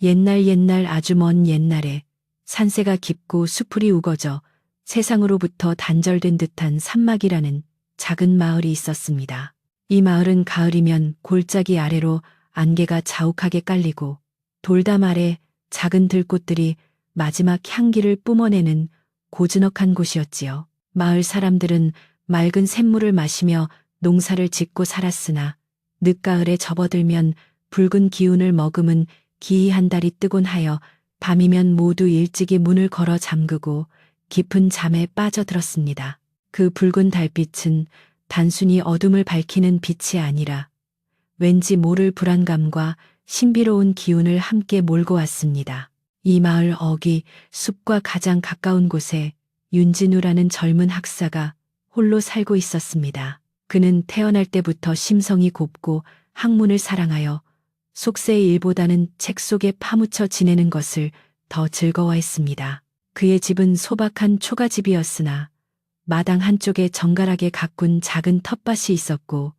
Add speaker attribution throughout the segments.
Speaker 1: 옛날 아주 먼 옛날에 산세가 깊고 수풀이 우거져 세상으로부터 단절된 듯한 산막이라는 작은 마을이 있었습니다. 이 마을은 가을이면 골짜기 아래로 안개가 자욱하게 깔리고 돌담 아래 작은 들꽃들이 마지막 향기를 뿜어내는 고즈넉한 곳이었지요. 마을 사람들은 맑은 샘물을 마시며 농사를 짓고 살았으나 늦가을에 접어들면 붉은 기운을 머금은 기이한 달이 뜨곤 하여 밤이면 모두 일찍이 문을 걸어 잠그고 깊은 잠에 빠져들었습니다. 그 붉은 달빛은 단순히 어둠을 밝히는 빛이 아니라 왠지 모를 불안감과 신비로운 기운을 함께 몰고 왔습니다. 이 마을 어귀 숲과 가장 가까운 곳에 윤진우라는 젊은 학사가 홀로 살고 있었습니다. 그는 태어날 때부터 심성이 곱고 학문을 사랑하여 속세의 일보다는 책 속에 파묻혀 지내는 것을 더 즐거워했습니다. 그의 집은 소박한 초가집이었으나 마당 한쪽에 정갈하게 가꾼 작은 텃밭이 있었고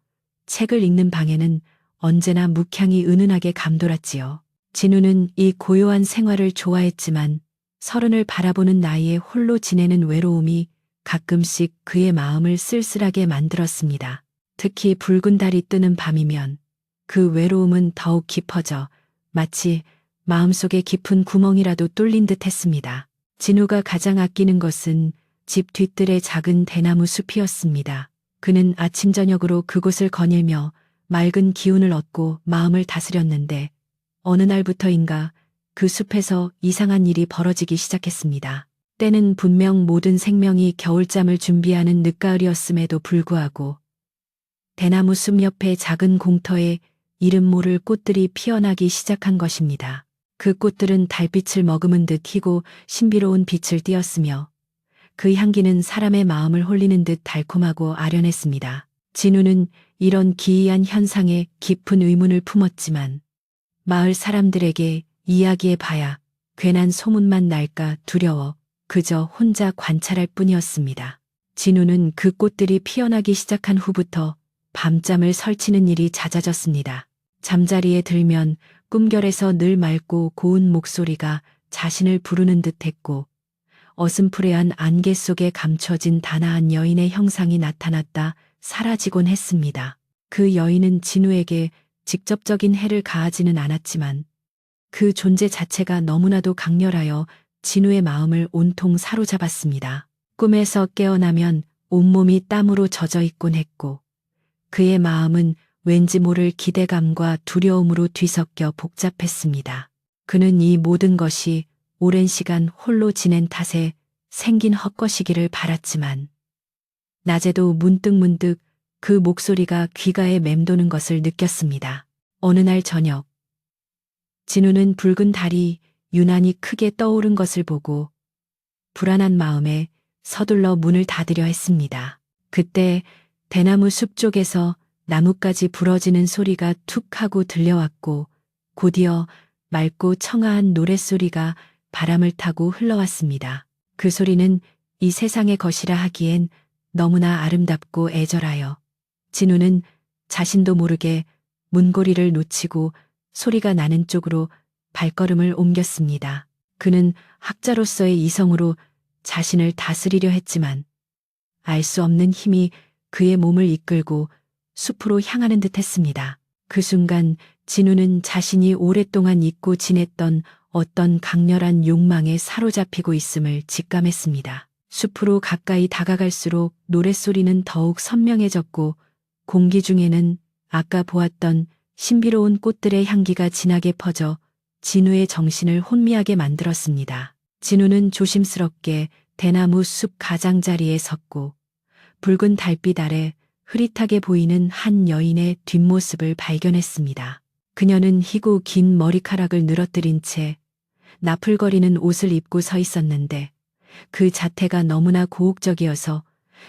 Speaker 1: 책을 읽는 방에는 언제나 묵향이 은은하게 감돌았지요. 진우는 이 고요한 생활을 좋아했지만 서른을 바라보는 나이에 홀로 지내는 외로움이 가끔씩 그의 마음을 쓸쓸하게 만들었습니다. 특히 붉은 달이 뜨는 밤이면 그 외로움은 더욱 깊어져 마치 마음속에 깊은 구멍이라도 뚫린 듯 했습니다. 진우가 가장 아끼는 것은 집 뒤뜰의 작은 대나무 숲이었습니다. 그는 아침 저녁으로 그곳을 거닐며 맑은 기운을 얻고 마음을 다스렸는데 어느 날부터인가 그 숲에서 이상한 일이 벌어지기 시작했습니다. 때는 분명 모든 생명이 겨울잠을 준비하는 늦가을이었음에도 불구하고 대나무 숲 옆의 작은 공터에 이름 모를 꽃들이 피어나기 시작한 것입니다. 그 꽃들은 달빛을 머금은 듯 희고 신비로운 빛을 띠었으며 그 향기는 사람의 마음을 홀리는 듯 달콤하고 아련했습니다. 진우는 이런 기이한 현상에 깊은 의문을 품었지만 마을 사람들에게 이야기해봐야 괜한 소문만 날까 두려워 그저 혼자 관찰할 뿐이었습니다. 진우는 그 꽃들이 피어나기 시작한 후부터 밤잠을 설치는 일이 잦아졌습니다. 잠자리에 들면 꿈결에서 늘 맑고 고운 목소리가 자신을 부르는 듯했고 어슴푸레한 안개 속에 감춰진 단아한 여인의 형상이 나타났다 사라지곤 했습니다. 그 여인은 진우에게 직접적인 해를 가하지는 않았지만 그 존재 자체가 너무나도 강렬하여 진우의 마음을 온통 사로잡았습니다. 꿈에서 깨어나면 온몸이 땀으로 젖어 있곤 했고 그의 마음은 왠지 모를 기대감과 두려움으로 뒤섞여 복잡했습니다. 그는 이 모든 것이 오랜 시간 홀로 지낸 탓에 생긴 헛것이기를 바랐지만 낮에도 문득 그 목소리가 귀가에 맴도는 것을 느꼈습니다. 어느 날 저녁 진우는 붉은 달이 유난히 크게 떠오른 것을 보고 불안한 마음에 서둘러 문을 닫으려 했습니다. 그때 대나무 숲 쪽에서 나뭇가지 부러지는 소리가 툭 하고 들려왔고 곧이어 맑고 청아한 노랫소리가 바람을 타고 흘러왔습니다. 그 소리는 이 세상의 것이라 하기엔 너무나 아름답고 애절하여 진우는 자신도 모르게 문고리를 놓치고 소리가 나는 쪽으로 발걸음을 옮겼습니다. 그는 학자로서의 이성으로 자신을 다스리려 했지만 알 수 없는 힘이 그의 몸을 이끌고 숲으로 향하는 듯 했습니다. 그 순간 진우는 자신이 오랫동안 잊고 지냈던 어떤 강렬한 욕망에 사로잡히고 있음을 직감했습니다. 숲으로 가까이 다가갈수록 노랫소리는 더욱 선명해졌고 공기 중에는 아까 보았던 신비로운 꽃들의 향기가 진하게 퍼져 진우의 정신을 혼미하게 만들었습니다. 진우는 조심스럽게 대나무 숲 가장자리에 섰고 붉은 달빛 아래 흐릿하게 보이는 한 여인의 뒷모습을 발견했습니다. 그녀는 희고 긴 머리카락을 늘어뜨린 채 나풀거리는 옷을 입고 서 있었는데 그 자태가 너무나 고혹적이어서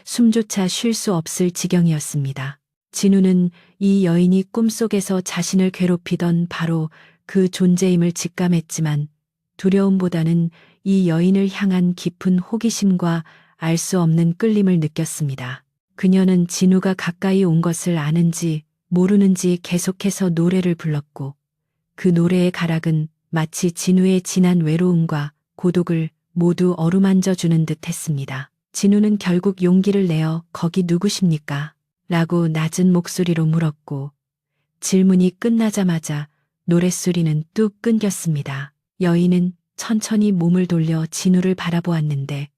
Speaker 1: 숨조차 쉴 수 없을 지경이었습니다. 진우는 이 여인이 꿈속에서 자신을 괴롭히던 바로 그 존재임을 직감했지만 두려움보다는 이 여인을 향한 깊은 호기심과 알 수 없는 끌림을 느꼈습니다. 그녀는 진우가 가까이 온 것을 아는지 모르는지 계속해서 노래를 불렀고 그 노래의 가락은 마치 진우의 진한 외로움과 고독을 모두 어루만져 주는 듯 했습니다. 진우는 결국 용기를 내어 거기 누구십니까? 라고 낮은 목소리로 물었고 질문이 끝나자마자 노랫소리는 뚝 끊겼습니다. 여인은 천천히 몸을 돌려 진우를 바라보았는데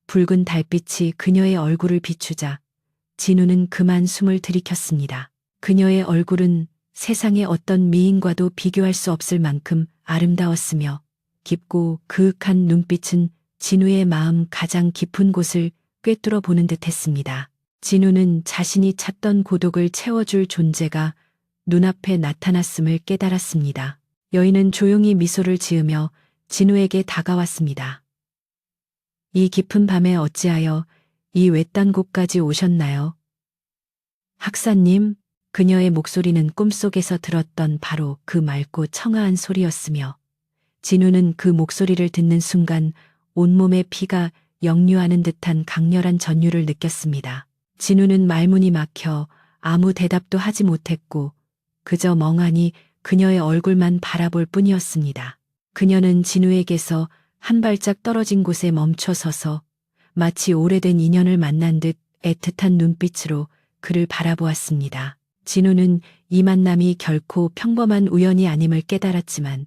Speaker 1: 붉은 달빛이 그녀의 얼굴을 비추자 진우는 그만 숨을 들이켰습니다. 그녀의 얼굴은 세상의 어떤 미인과도 비교할 수 없을 만큼 아름다웠으며 깊고 그윽한 눈빛은 진우의 마음 가장 깊은 곳을 꿰뚫어 보는 듯 했습니다. 진우는 자신이 찾던 고독을 채워줄 존재가 눈앞에 나타났음을 깨달았습니다. 여인은 조용히 미소를 지으며 진우에게 다가왔습니다. 이 깊은 밤에 어찌하여 이 외딴 곳까지 오셨나요? 학사님, 그녀의 목소리는 꿈속에서 들었던 바로 그 맑고 청아한 소리였으며 진우는 그 목소리를 듣는 순간 온몸의 피가 역류하는 듯한 강렬한 전율을 느꼈습니다. 진우는 말문이 막혀 아무 대답도 하지 못했고 그저 멍하니 그녀의 얼굴만 바라볼 뿐이었습니다. 그녀는 진우에게서 한 발짝 떨어진 곳에 멈춰 서서 마치 오래된 인연을 만난 듯 애틋한 눈빛으로 그를 바라보았습니다. 진우는 이 만남이 결코 평범한 우연이 아님을 깨달았지만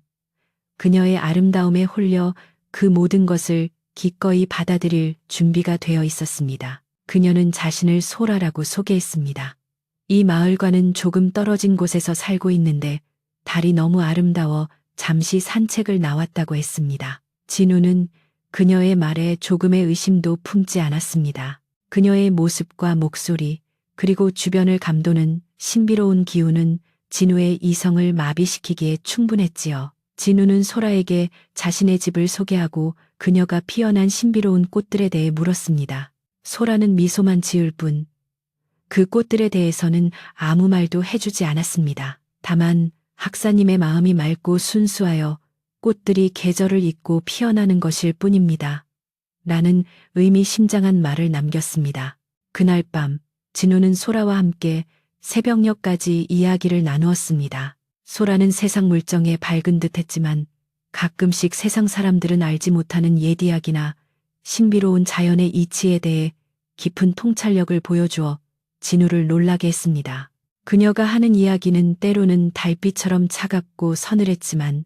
Speaker 1: 그녀의 아름다움에 홀려 그 모든 것을 기꺼이 받아들일 준비가 되어 있었습니다. 그녀는 자신을 소라라고 소개했습니다. 이 마을과는 조금 떨어진 곳에서 살고 있는데 달이 너무 아름다워 잠시 산책을 나왔다고 했습니다. 진우는 그녀의 말에 조금의 의심도 품지 않았습니다. 그녀의 모습과 목소리 그리고 주변을 감도는 신비로운 기운은 진우의 이성을 마비시키기에 충분했지요. 진우는 소라에게 자신의 집을 소개하고 그녀가 피어난 신비로운 꽃들에 대해 물었습니다. 소라는 미소만 지을 뿐 그 꽃들에 대해서는 아무 말도 해주지 않았습니다. 다만 학사님의 마음이 맑고 순수하여 꽃들이 계절을 잊고 피어나는 것일 뿐입니다. 라는 의미심장한 말을 남겼습니다. 그날 밤 진우는 소라와 함께 새벽녘까지 이야기를 나누었습니다. 소라는 세상 물정에 밝은 듯 했지만 가끔씩 세상 사람들은 알지 못하는 옛 이야기나 신비로운 자연의 이치에 대해 깊은 통찰력을 보여주어 진우를 놀라게 했습니다. 그녀가 하는 이야기는 때로는 달빛처럼 차갑고 서늘했지만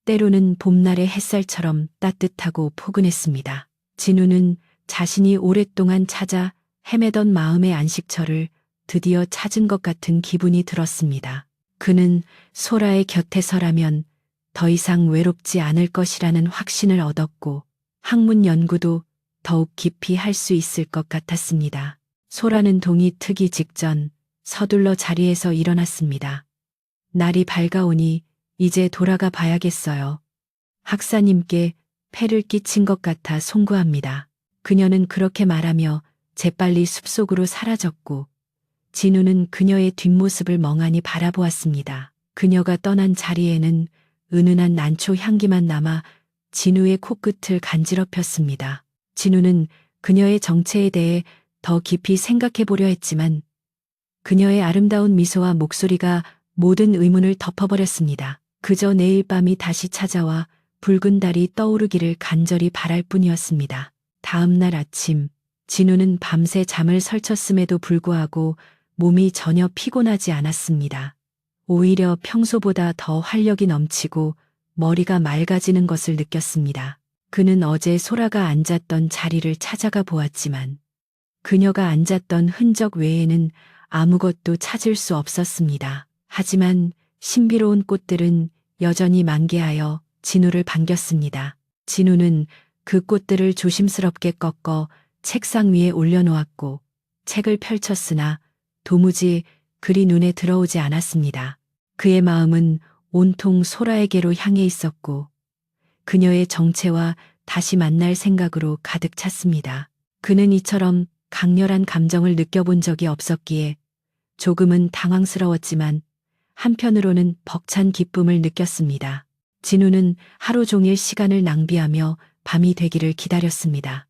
Speaker 1: 때로는 봄날의 햇살처럼 따뜻하고 포근했습니다. 진우는 자신이 오랫동안 찾아 헤매던 마음의 안식처를 드디어 찾은 것 같은 기분이 들었습니다. 그는 소라의 곁에서라면 더 이상 외롭지 않을 것이라는 확신을 얻었고 학문 연구도 더욱 깊이 할 수 있을 것 같았습니다. 소라는 동이 트기 직전 서둘러 자리에서 일어났습니다. 날이 밝아오니 이제 돌아가 봐야겠어요. 학사님께 폐를 끼친 것 같아 송구합니다. 그녀는 그렇게 말하며 재빨리 숲속으로 사라졌고 진우는 그녀의 뒷모습을 멍하니 바라보았습니다. 그녀가 떠난 자리에는 은은한 난초 향기만 남아 진우의 코끝을 간지럽혔습니다. 진우는 그녀의 정체에 대해 더 깊이 생각해 보려 했지만 그녀의 아름다운 미소와 목소리가 모든 의문을 덮어버렸습니다. 그저 내일 밤이 다시 찾아와 붉은 달이 떠오르기를 간절히 바랄 뿐이었습니다. 다음 날 아침 진우는 밤새 잠을 설쳤음에도 불구하고 몸이 전혀 피곤하지 않았습니다. 오히려 평소보다 더 활력이 넘치고 머리가 맑아지는 것을 느꼈습니다. 그는 어제 소라가 앉았던 자리를 찾아가 보았지만 그녀가 앉았던 흔적 외에는 아무것도 찾을 수 없었습니다. 하지만 신비로운 꽃들은 여전히 만개하여 진우를 반겼습니다. 진우는 그 꽃들을 조심스럽게 꺾어 책상 위에 올려놓았고 책을 펼쳤으나 도무지 글이 눈에 들어오지 않았습니다. 그의 마음은 온통 소라에게로 향해 있었고 그녀의 정체와 다시 만날 생각으로 가득 찼습니다. 그는 이처럼 강렬한 감정을 느껴본 적이 없었기에 조금은 당황스러웠지만 한편으로는 벅찬 기쁨을 느꼈습니다. 진우는 하루 종일 시간을 낭비하며 밤이 되기를 기다렸습니다.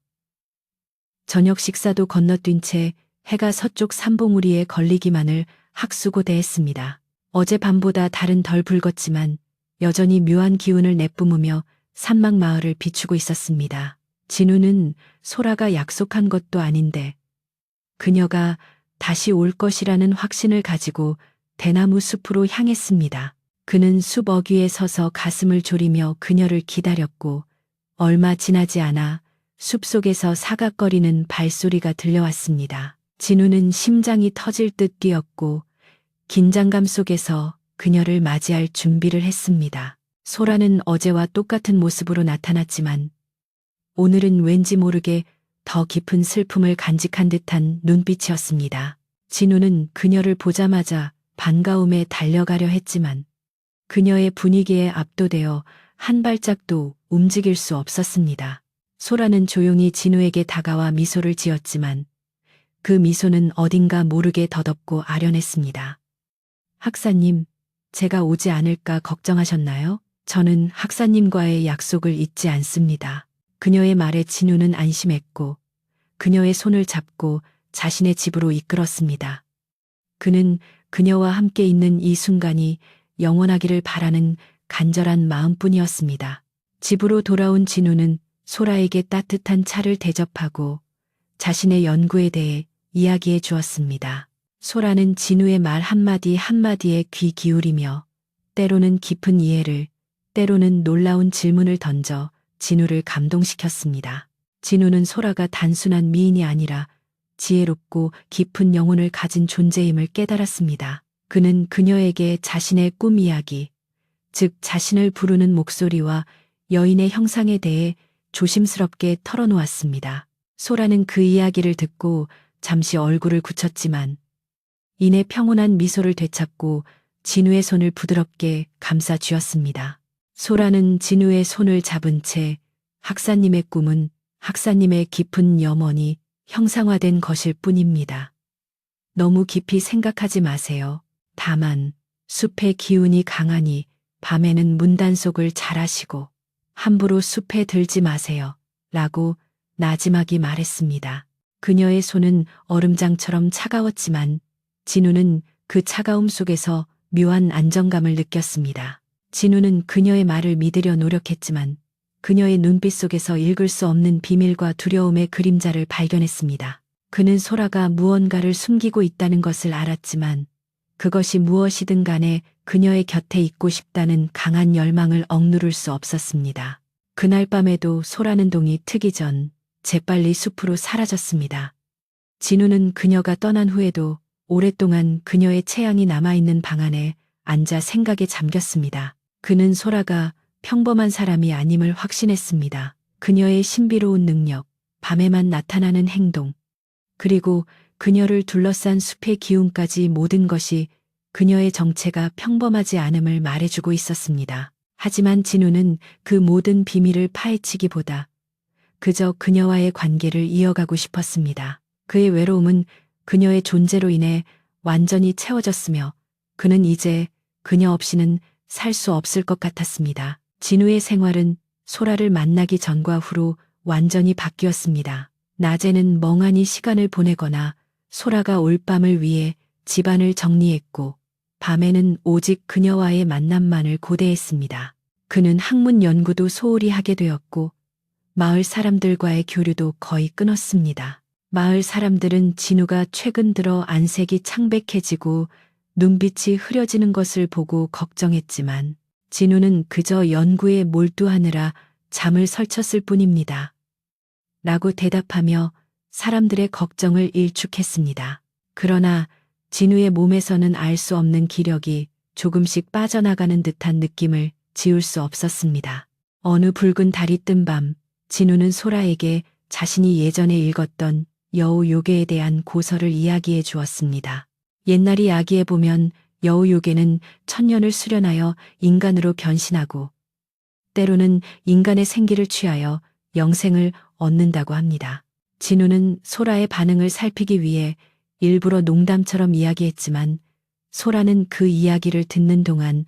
Speaker 1: 저녁 식사도 건너뛴 채 해가 서쪽 산봉우리에 걸리기만을 학수고대했습니다. 어젯밤보다 달은 덜 붉었지만 여전히 묘한 기운을 내뿜으며 산막 마을을 비추고 있었습니다. 진우는 소라가 약속한 것도 아닌데 그녀가 다시 올 것이라는 확신을 가지고 대나무 숲으로 향했습니다. 그는 숲 어귀에 서서 가슴을 졸이며 그녀를 기다렸고 얼마 지나지 않아 숲속에서 사각거리는 발소리가 들려왔습니다. 진우는 심장이 터질 듯 뛰었고 긴장감 속에서 그녀를 맞이할 준비를 했습니다. 소라는 어제와 똑같은 모습으로 나타났지만 오늘은 왠지 모르게 더 깊은 슬픔을 간직한 듯한 눈빛이었습니다. 진우는 그녀를 보자마자 반가움에 달려가려 했지만 그녀의 분위기에 압도되어 한 발짝도 움직일 수 없었습니다. 소라는 조용히 진우에게 다가와 미소를 지었지만 그 미소는 어딘가 모르게 더덥고 아련했습니다. 학사님, 제가 오지 않을까 걱정하셨나요? 저는 학사님과의 약속을 잊지 않습니다. 그녀의 말에 진우는 안심했고 그녀의 손을 잡고 자신의 집으로 이끌었습니다. 그는 그녀와 함께 있는 이 순간이 영원하기를 바라는 간절한 마음뿐이었습니다. 집으로 돌아온 진우는 소라에게 따뜻한 차를 대접하고 자신의 연구에 대해 이야기해 주었습니다. 소라는 진우의 말 한마디 한마디에 귀 기울이며 때로는 깊은 이해를, 때로는 놀라운 질문을 던져 진우를 감동시켰습니다. 진우는 소라가 단순한 미인이 아니라 지혜롭고 깊은 영혼을 가진 존재임을 깨달았습니다. 그는 그녀에게 자신의 꿈 이야기, 즉 자신을 부르는 목소리와 여인의 형상에 대해 조심스럽게 털어놓았습니다. 소라는 그 이야기를 듣고 잠시 얼굴을 굳혔지만 이내 평온한 미소를 되찾고 진우의 손을 부드럽게 감싸 쥐었습니다. 소라는 진우의 손을 잡은 채 학사님의 꿈은 학사님의 깊은 염원이 형상화된 것일 뿐입니다. 너무 깊이 생각하지 마세요. 다만 숲의 기운이 강하니 밤에는 문단속을 잘하시고 함부로 숲에 들지 마세요. 라고 나지막이 말했습니다. 그녀의 손은 얼음장처럼 차가웠지만 진우는 그 차가움 속에서 묘한 안정감을 느꼈습니다. 진우는 그녀의 말을 믿으려 노력했지만 그녀의 눈빛 속에서 읽을 수 없는 비밀과 두려움의 그림자를 발견했습니다. 그는 소라가 무언가를 숨기고 있다는 것을 알았지만 그것이 무엇이든 간에 그녀의 곁에 있고 싶다는 강한 열망을 억누를 수 없었습니다. 그날 밤에도 소라는 동이 트기 전 재빨리 숲으로 사라졌습니다. 진우는 그녀가 떠난 후에도 오랫동안 그녀의 체향이 남아있는 방 안에 앉아 생각에 잠겼습니다. 그는 소라가 평범한 사람이 아님을 확신했습니다. 그녀의 신비로운 능력, 밤에만 나타나는 행동, 그리고 그녀를 둘러싼 숲의 기운까지 모든 것이 그녀의 정체가 평범하지 않음을 말해주고 있었습니다. 하지만 진우는 그 모든 비밀을 파헤치기보다 그저 그녀와의 관계를 이어가고 싶었습니다. 그의 외로움은 그녀의 존재로 인해 완전히 채워졌으며 그는 이제 그녀 없이는 살 수 없을 것 같았습니다. 진우의 생활은 소라를 만나기 전과 후로 완전히 바뀌었습니다. 낮에는 멍하니 시간을 보내거나 소라가 올 밤을 위해 집안을 정리했고 밤에는 오직 그녀와의 만남만을 고대했습니다. 그는 학문 연구도 소홀히 하게 되었고 마을 사람들과의 교류도 거의 끊었습니다. 마을 사람들은 진우가 최근 들어 안색이 창백해지고 눈빛이 흐려지는 것을 보고 걱정했지만 진우는 그저 연구에 몰두하느라 잠을 설쳤을 뿐입니다. 라고 대답하며 사람들의 걱정을 일축했습니다. 그러나 진우의 몸에서는 알 수 없는 기력이 조금씩 빠져나가는 듯한 느낌을 지울 수 없었습니다. 어느 붉은 달이 뜬 밤, 진우는 소라에게 자신이 예전에 읽었던 여우 요괴에 대한 고서를 이야기해 주었습니다. 옛날 이야기에 보면 여우 요괴는 천년을 수련하여 인간으로 변신하고 때로는 인간의 생기를 취하여 영생을 얻는다고 합니다. 진우는 소라의 반응을 살피기 위해 일부러 농담처럼 이야기했지만 소라는 그 이야기를 듣는 동안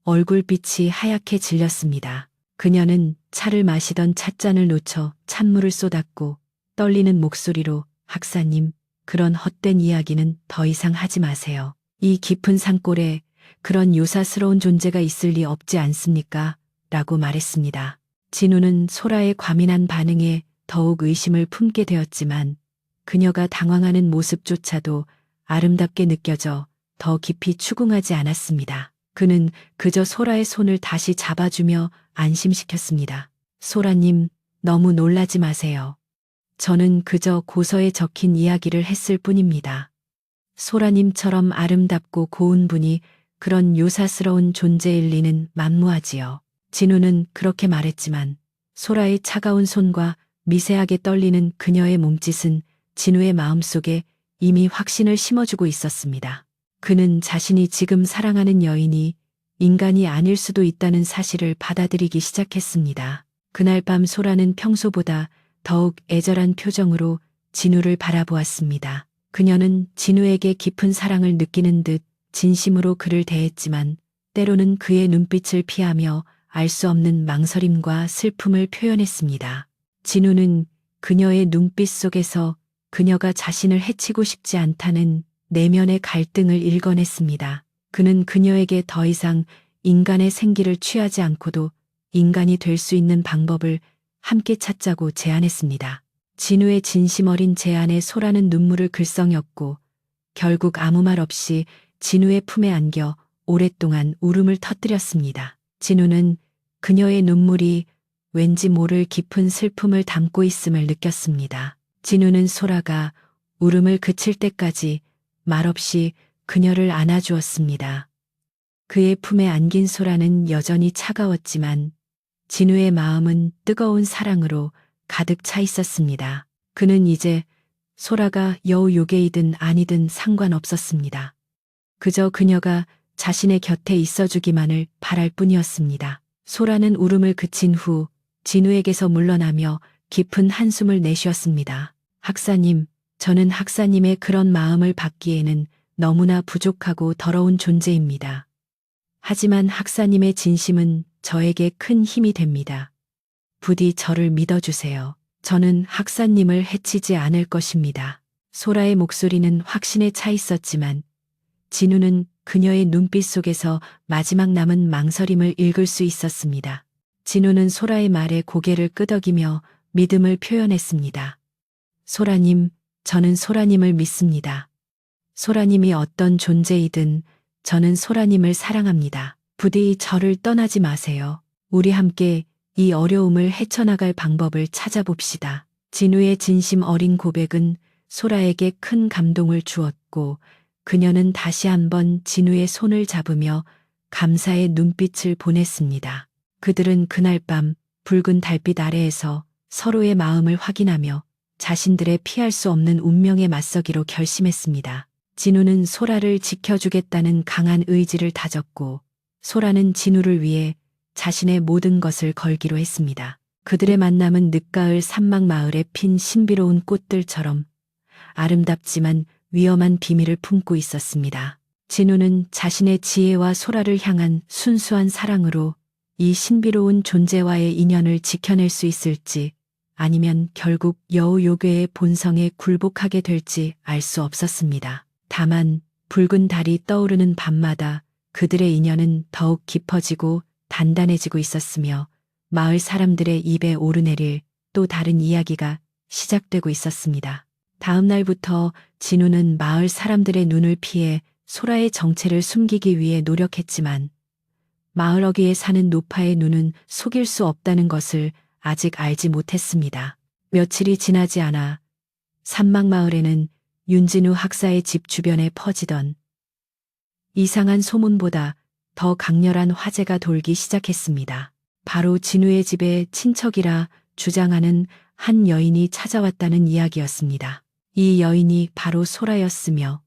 Speaker 1: 얼굴빛이 하얗게 질렸습니다. 그녀는 차를 마시던 찻잔을 놓쳐 찬물을 쏟았고 떨리는 목소리로 학사님, 그런 헛된 이야기는 더 이상 하지 마세요. 이 깊은 산골에 그런 요사스러운 존재가 있을 리 없지 않습니까? 라고 말했습니다. 진우는 소라의 과민한 반응에 더욱 의심을 품게 되었지만 그녀가 당황하는 모습조차도 아름답게 느껴져 더 깊이 추궁하지 않았습니다. 그는 그저 소라의 손을 다시 잡아주며 안심시켰습니다. 소라님, 너무 놀라지 마세요. 저는 그저 고서에 적힌 이야기를 했을 뿐입니다. 소라님처럼 아름답고 고운 분이 그런 요사스러운 존재일 리는 만무하지요. 진우는 그렇게 말했지만 소라의 차가운 손과 미세하게 떨리는 그녀의 몸짓은 진우의 마음속에 이미 확신을 심어주고 있었습니다. 그는 자신이 지금 사랑하는 여인이 인간이 아닐 수도 있다는 사실을 받아들이기 시작했습니다. 그날 밤 소라는 평소보다 더욱 애절한 표정으로 진우를 바라보았습니다. 그녀는 진우에게 깊은 사랑을 느끼는 듯 진심으로 그를 대했지만 때로는 그의 눈빛을 피하며 알 수 없는 망설임과 슬픔을 표현했습니다. 진우는 그녀의 눈빛 속에서 그녀가 자신을 해치고 싶지 않다는 내면의 갈등을 읽어냈습니다. 그는 그녀에게 더 이상 인간의 생기를 취하지 않고도 인간이 될 수 있는 방법을 함께 찾자고 제안했습니다. 진우의 진심 어린 제안에 소라는 눈물을 글썽였고 결국 아무 말 없이 진우의 품에 안겨 오랫동안 울음을 터뜨렸습니다. 진우는 그녀의 눈물이 왠지 모를 깊은 슬픔을 담고 있음을 느꼈습니다. 진우는 소라가 울음을 그칠 때까지 말없이 그녀를 안아주었습니다. 그의 품에 안긴 소라는 여전히 차가웠지만 진우의 마음은 뜨거운 사랑으로 가득 차 있었습니다. 그는 이제 소라가 여우 요괴이든 아니든 상관없었습니다. 그저 그녀가 자신의 곁에 있어주기만을 바랄 뿐이었습니다. 소라는 울음을 그친 후 진우에게서 물러나며 깊은 한숨을 내쉬었습니다. 학사님, 저는 학사님의 그런 마음을 받기에는 너무나 부족하고 더러운 존재입니다. 하지만 학사님의 진심은 저에게 큰 힘이 됩니다. 부디 저를 믿어주세요. 저는 학사님을 해치지 않을 것입니다. 소라의 목소리는 확신에 차 있었지만 진우는 그녀의 눈빛 속에서 마지막 남은 망설임을 읽을 수 있었습니다. 진우는 소라의 말에 고개를 끄덕이며 믿음을 표현했습니다. 소라님, 저는 소라님을 믿습니다. 소라님이 어떤 존재이든 저는 소라님을 사랑합니다. 부디 저를 떠나지 마세요. 우리 함께 이 어려움을 헤쳐나갈 방법을 찾아봅시다. 진우의 진심 어린 고백은 소라에게 큰 감동을 주었고 그녀는 다시 한번 진우의 손을 잡으며 감사의 눈빛을 보냈습니다. 그들은 그날 밤 붉은 달빛 아래에서 서로의 마음을 확인하며 자신들의 피할 수 없는 운명에 맞서기로 결심했습니다. 진우는 소라를 지켜주겠다는 강한 의지를 다졌고 소라는 진우를 위해 자신의 모든 것을 걸기로 했습니다. 그들의 만남은 늦가을 산막 마을에 핀 신비로운 꽃들처럼 아름답지만 위험한 비밀을 품고 있었습니다. 진우는 자신의 지혜와 소라를 향한 순수한 사랑으로 이 신비로운 존재와의 인연을 지켜낼 수 있을지 아니면 결국 여우 요괴의 본성에 굴복하게 될지 알 수 없었습니다. 다만 붉은 달이 떠오르는 밤마다 그들의 인연은 더욱 깊어지고 단단해지고 있었으며 마을 사람들의 입에 오르내릴 또 다른 이야기가 시작되고 있었습니다. 다음 날부터 진우는 마을 사람들의 눈을 피해 소라의 정체를 숨기기 위해 노력했지만 마을 어귀에 사는 노파의 눈은 속일 수 없다는 것을 아직 알지 못했습니다. 며칠이 지나지 않아 산막 마을에는 윤진우 학사의 집 주변에 퍼지던 이상한 소문보다 더 강렬한 화제가 돌기 시작했습니다. 바로 진우의 집에 친척이라 주장하는 한 여인이 찾아왔다는 이야기였습니다. 이 여인이 바로 소라였으며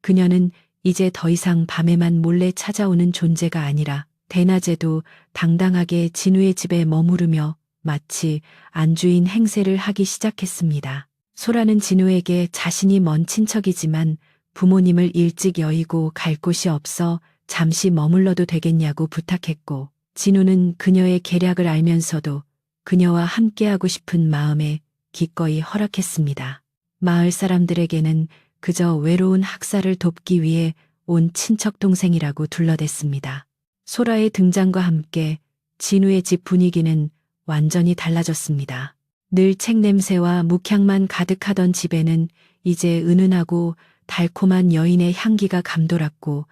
Speaker 1: 그녀는 이제 더 이상 밤에만 몰래 찾아오는 존재가 아니라 대낮에도 당당하게 진우의 집에 머무르며 마치 안주인 행세를 하기 시작했습니다. 소라는 진우에게 자신이 먼 친척이지만 부모님을 일찍 여의고 갈 곳이 없어 잠시 머물러도 되겠냐고 부탁했고 진우는 그녀의 계략을 알면서도 그녀와 함께하고 싶은 마음에 기꺼이 허락했습니다. 마을 사람들에게는 그저 외로운 학사를 돕기 위해 온 친척 동생이라고 둘러댔습니다. 소라의 등장과 함께 진우의 집 분위기는 완전히 달라졌습니다. 늘 책 냄새와 묵향만 가득하던 집에는 이제 은은하고 달콤한 여인의 향기가 감돌았고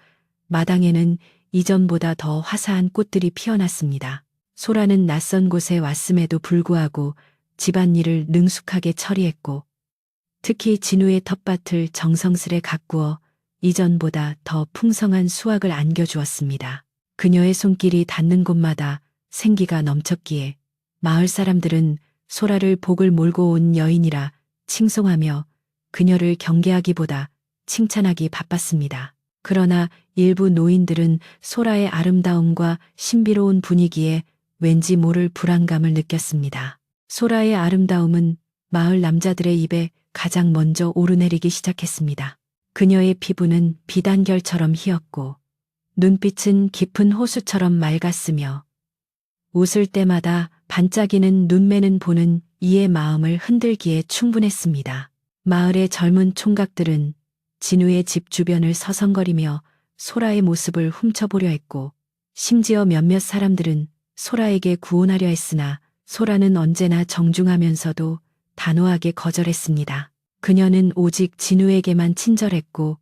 Speaker 1: 마당에는 이전보다 더 화사한 꽃들이 피어났습니다. 소라는 낯선 곳에 왔음에도 불구하고 집안일을 능숙하게 처리했고 특히 진우의 텃밭을 정성스레 가꾸어 이전보다 더 풍성한 수확을 안겨주었습니다. 그녀의 손길이 닿는 곳마다 생기가 넘쳤기에 마을 사람들은 소라를 복을 몰고 온 여인이라 칭송하며 그녀를 경계하기보다 칭찬하기 바빴습니다. 그러나 일부 노인들은 소라의 아름다움과 신비로운 분위기에 왠지 모를 불안감을 느꼈습니다. 소라의 아름다움은 마을 남자들의 입에 가장 먼저 오르내리기 시작했습니다. 그녀의 피부는 비단결처럼 희었고 눈빛은 깊은 호수처럼 맑았으며 웃을 때마다 반짝이는 눈매는 보는 이의 마음을 흔들기에 충분했습니다. 마을의 젊은 총각들은 진우의 집 주변을 서성거리며 소라의 모습을 훔쳐보려 했고 심지어 몇몇 사람들은 소라에게 구혼하려 했으나 소라는 언제나 정중하면서도 단호하게 거절했습니다. 그녀는 오직 진우에게만 친절했고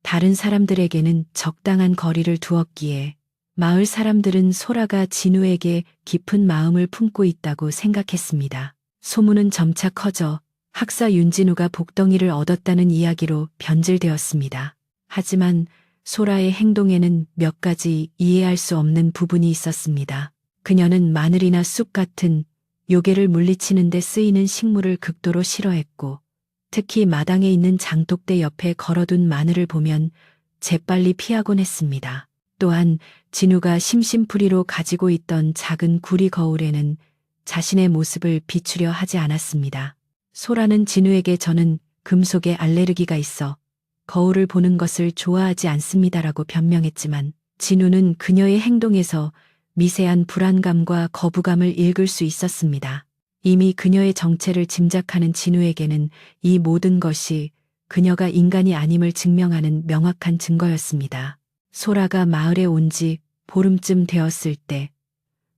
Speaker 1: 다른 사람들에게는 적당한 거리를 두었기에 마을 사람들은 소라가 진우에게 깊은 마음을 품고 있다고 생각했습니다. 소문은 점차 커져 학사 윤진우가 복덩이를 얻었다는 이야기로 변질되었습니다. 하지만 소라의 행동에는 몇 가지 이해할 수 없는 부분이 있었습니다. 그녀는 마늘이나 쑥 같은 요괴를 물리치는 데 쓰이는 식물을 극도로 싫어했고 특히 마당에 있는 장독대 옆에 걸어둔 마늘을 보면 재빨리 피하곤 했습니다. 또한 진우가 심심풀이로 가지고 있던 작은 구리 거울에는 자신의 모습을 비추려 하지 않았습니다. 소라는 진우에게 저는 금속에 알레르기가 있어 거울을 보는 것을 좋아하지 않습니다라고 변명했지만 진우는 그녀의 행동에서 미세한 불안감과 거부감을 읽을 수 있었습니다. 이미 그녀의 정체를 짐작하는 진우에게는 이 모든 것이 그녀가 인간이 아님을 증명하는 명확한 증거였습니다. 소라가 마을에 온 지 보름쯤 되었을 때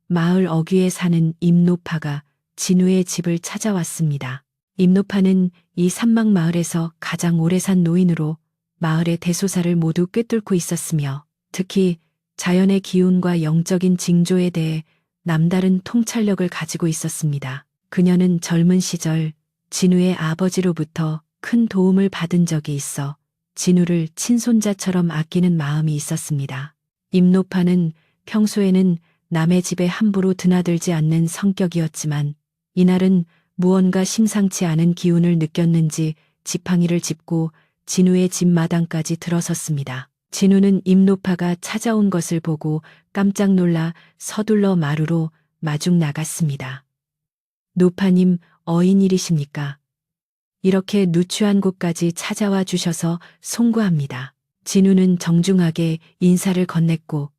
Speaker 1: 마을 어귀에 사는 임노파가 진우의 집을 찾아왔습니다. 임노파는 이 산막 마을에서 가장 오래 산 노인으로 마을의 대소사를 모두 꿰뚫고 있었으며 특히 자연의 기운과 영적인 징조에 대해 남다른 통찰력을 가지고 있었습니다. 그녀는 젊은 시절 진우의 아버지로부터 큰 도움을 받은 적이 있어 진우를 친손자처럼 아끼는 마음이 있었습니다. 임노파는 평소에는 남의 집에 함부로 드나들지 않는 성격이었지만 이날은 무언가 심상치 않은 기운을 느꼈는지 지팡이를 짚고 진우의 집 마당까지 들어섰습니다. 진우는 임노파가 찾아온 것을 보고 깜짝 놀라 서둘러 마루로 마중 나갔습니다. 노파님, 어인일이십니까? 이렇게 누추한 곳까지 찾아와 주셔서 송구합니다. 진우는 정중하게 인사를 건넸고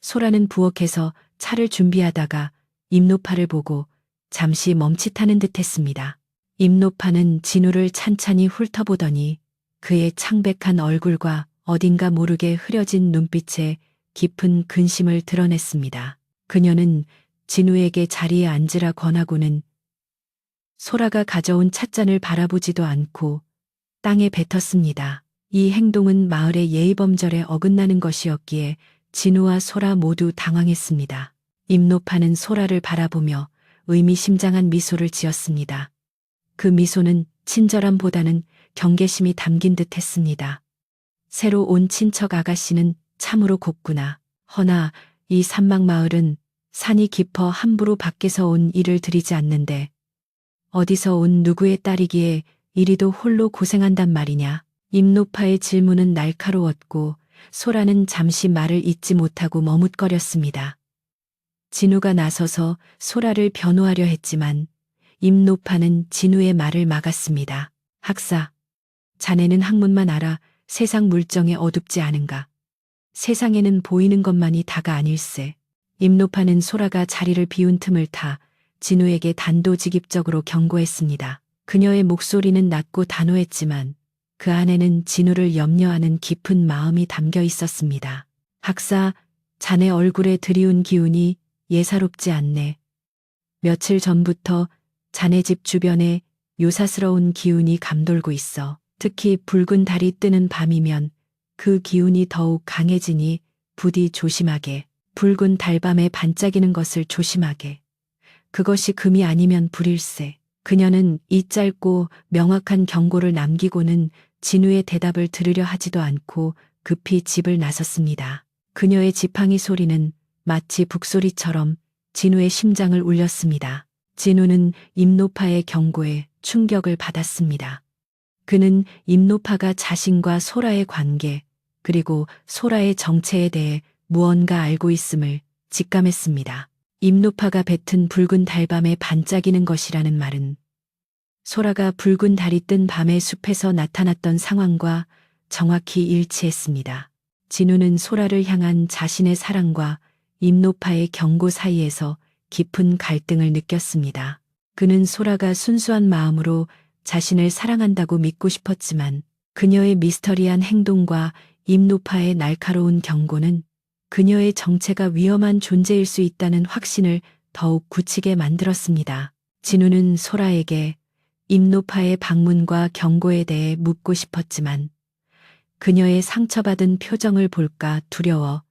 Speaker 1: 소라는 부엌에서 차를 준비하다가 임노파를 보고 잠시 멈칫하는 듯했습니다. 임노파는 진우를 찬찬히 훑어보더니 그의 창백한 얼굴과 어딘가 모르게 흐려진 눈빛에 깊은 근심을 드러냈습니다. 그녀는 진우에게 자리에 앉으라 권하고는 소라가 가져온 찻잔을 바라보지도 않고 땅에 뱉었습니다. 이 행동은 마을의 예의범절에 어긋나는 것이었기에 진우와 소라 모두 당황했습니다. 임노파는 소라를 바라보며 의미심장한 미소를 지었습니다. 그 미소는 친절함보다는 경계심이 담긴 듯 했습니다. 새로 온 친척 아가씨는 참으로 곱구나. 허나 이 산막마을은 산이 깊어 함부로 밖에서 온 일을 들이지 않는데 어디서 온 누구의 딸이기에 이리도 홀로 고생한단 말이냐. 임노파의 질문은 날카로웠고 소라는 잠시 말을 잇지 못하고 머뭇거렸습니다. 진우가 나서서 소라를 변호하려 했지만 임노파는 진우의 말을 막았습니다. 학사, 자네는 학문만 알아 세상 물정에 어둡지 않은가. 세상에는 보이는 것만이 다가 아닐세. 임노파는 소라가 자리를 비운 틈을 타 진우에게 단도직입적으로 경고했습니다. 그녀의 목소리는 낮고 단호했지만 그 안에는 진우를 염려하는 깊은 마음이 담겨 있었습니다. 학사, 자네 얼굴에 드리운 기운이 예사롭지 않네. 며칠 전부터 자네 집 주변에 요사스러운 기운이 감돌고 있어. 특히 붉은 달이 뜨는 밤이면 그 기운이 더욱 강해지니 부디 조심하게. 붉은 달밤에 반짝이는 것을 조심하게. 그것이 금이 아니면 불일세. 그녀는 이 짧고 명확한 경고를 남기고는 진우의 대답을 들으려 하지도 않고 급히 집을 나섰습니다. 그녀의 지팡이 소리는 마치 북소리처럼 진우의 심장을 울렸습니다. 진우는 임노파의 경고에 충격을 받았습니다. 그는 임노파가 자신과 소라의 관계, 그리고 소라의 정체에 대해 무언가 알고 있음을 직감했습니다. 임노파가 뱉은 붉은 달밤에 반짝이는 것이라는 말은 소라가 붉은 달이 뜬 밤의 숲에서 나타났던 상황과 정확히 일치했습니다. 진우는 소라를 향한 자신의 사랑과 임노파의 경고 사이에서 깊은 갈등을 느꼈습니다. 그는 소라가 순수한 마음으로 자신을 사랑한다고 믿고 싶었지만 그녀의 미스터리한 행동과 임노파의 날카로운 경고는 그녀의 정체가 위험한 존재일 수 있다는 확신을 더욱 굳히게 만들었습니다. 진우는 소라에게 임노파의 방문과 경고에 대해 묻고 싶었지만 그녀의 상처받은 표정을 볼까 두려워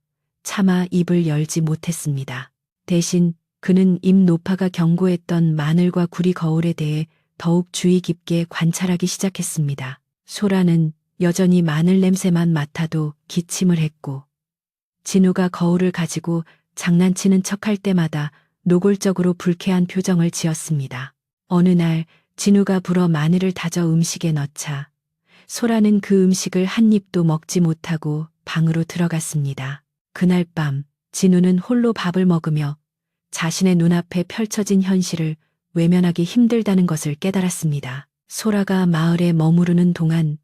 Speaker 1: 차마 입을 열지 못했습니다. 대신 그는 임노파가 경고했던 마늘과 구리 거울에 대해 더욱 주의 깊게 관찰하기 시작했습니다. 소라는 여전히 마늘 냄새만 맡아도 기침을 했고 진우가 거울을 가지고 장난치는 척할 때마다 노골적으로 불쾌한 표정을 지었습니다. 어느 날 진우가 불어 마늘을 다져 음식에 넣자 소라는 그 음식을 한 입도 먹지 못하고 방으로 들어갔습니다. 그날 밤 진우는 홀로 밥을 먹으며 자신의 눈앞에 펼쳐진 현실을 외면하기 힘들다는 것을 깨달았습니다. 소라가 마을에 머무르는 동안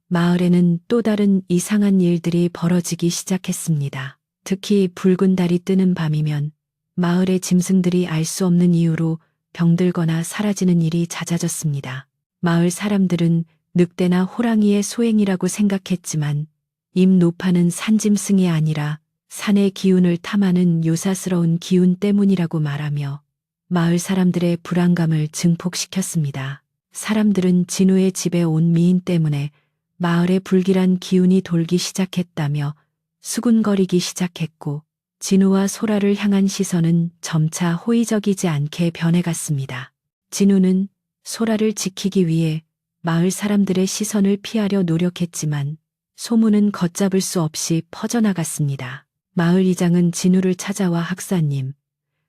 Speaker 1: 마을에는 또 다른 이상한 일들이 벌어지기 시작했습니다. 특히 붉은 달이 뜨는 밤이면 마을의 짐승들이 알 수 없는 이유로 병들거나 사라지는 일이 잦아졌습니다. 마을 사람들은 늑대나 호랑이의 소행이라고 생각했지만 임노파는 산짐승이 아니라 산의 기운을 탐하는 요사스러운 기운 때문이라고 말하며 마을 사람들의 불안감을 증폭시켰습니다. 사람들은 진우의 집에 온 미인 때문에 마을에 불길한 기운이 돌기 시작했다며 수군거리기 시작했고 진우와 소라를 향한 시선은 점차 호의적이지 않게 변해갔습니다. 진우는 소라를 지키기 위해 마을 사람들의 시선을 피하려 노력했지만 소문은 걷잡을 수 없이 퍼져나갔습니다. 마을 이장은 진우를 찾아와 학사님,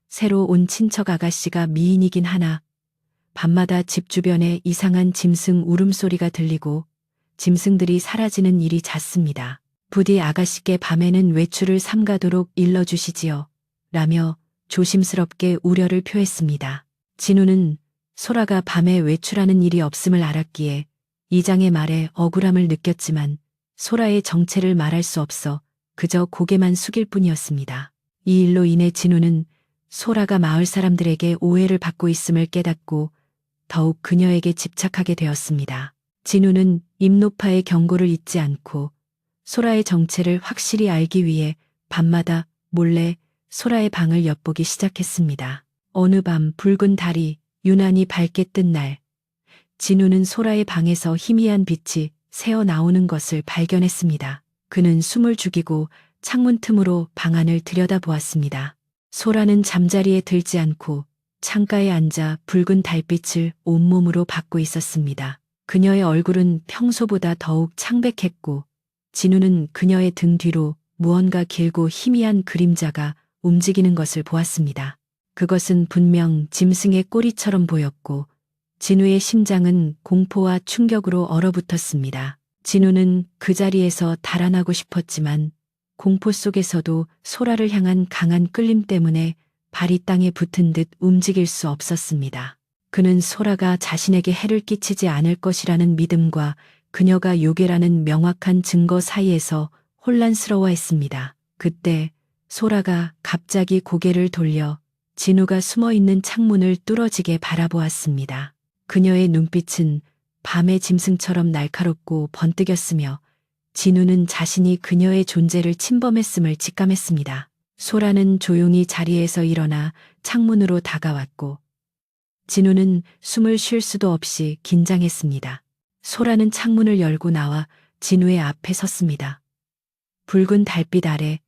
Speaker 1: 새로 온 친척 아가씨가 미인이긴 하나 밤마다 집 주변에 이상한 짐승 울음소리가 들리고 짐승들이 사라지는 일이 잦습니다. 부디 아가씨께 밤에는 외출을 삼가도록 일러주시지요. 라며 조심스럽게 우려를 표했습니다. 진우는 소라가 밤에 외출하는 일이 없음을 알았기에 이장의 말에 억울함을 느꼈지만 소라의 정체를 말할 수 없어 그저 고개만 숙일 뿐이었습니다. 이 일로 인해 진우는 소라가 마을 사람들에게 오해를 받고 있음을 깨닫고 더욱 그녀에게 집착하게 되었습니다. 진우는 임노파의 경고를 잊지 않고 소라의 정체를 확실히 알기 위해 밤마다 몰래 소라의 방을 엿보기 시작했습니다. 어느 밤 붉은 달이 유난히 밝게 뜬 날, 진우는 소라의 방에서 희미한 빛이 새어 나오는 것을 발견했습니다. 그는 숨을 죽이고 창문 틈으로 방 안을 들여다보았습니다. 소라는 잠자리에 들지 않고 창가에 앉아 붉은 달빛을 온몸으로 받고 있었습니다. 그녀의 얼굴은 평소보다 더욱 창백했고 진우는 그녀의 등 뒤로 무언가 길고 희미한 그림자가 움직이는 것을 보았습니다. 그것은 분명 짐승의 꼬리처럼 보였고 진우의 심장은 공포와 충격으로 얼어붙었습니다. 진우는 그 자리에서 달아나고 싶었지만 공포 속에서도 소라를 향한 강한 끌림 때문에 발이 땅에 붙은 듯 움직일 수 없었습니다. 그는 소라가 자신에게 해를 끼치지 않을 것이라는 믿음과 그녀가 요괴라는 명확한 증거 사이에서 혼란스러워했습니다. 그때 소라가 갑자기 고개를 돌려 진우가 숨어있는 창문을 뚫어지게 바라보았습니다. 그녀의 눈빛은 밤의 짐승처럼 날카롭고 번뜩였으며 진우는 자신이 그녀의 존재를 침범했음을 직감했습니다. 소라는 조용히 자리에서 일어나 창문으로 다가왔고 진우는 숨을 쉴 수도 없이 긴장했습니다. 소라는 창문을 열고 나와 진우의 앞에 섰습니다. 붉은 달빛 아래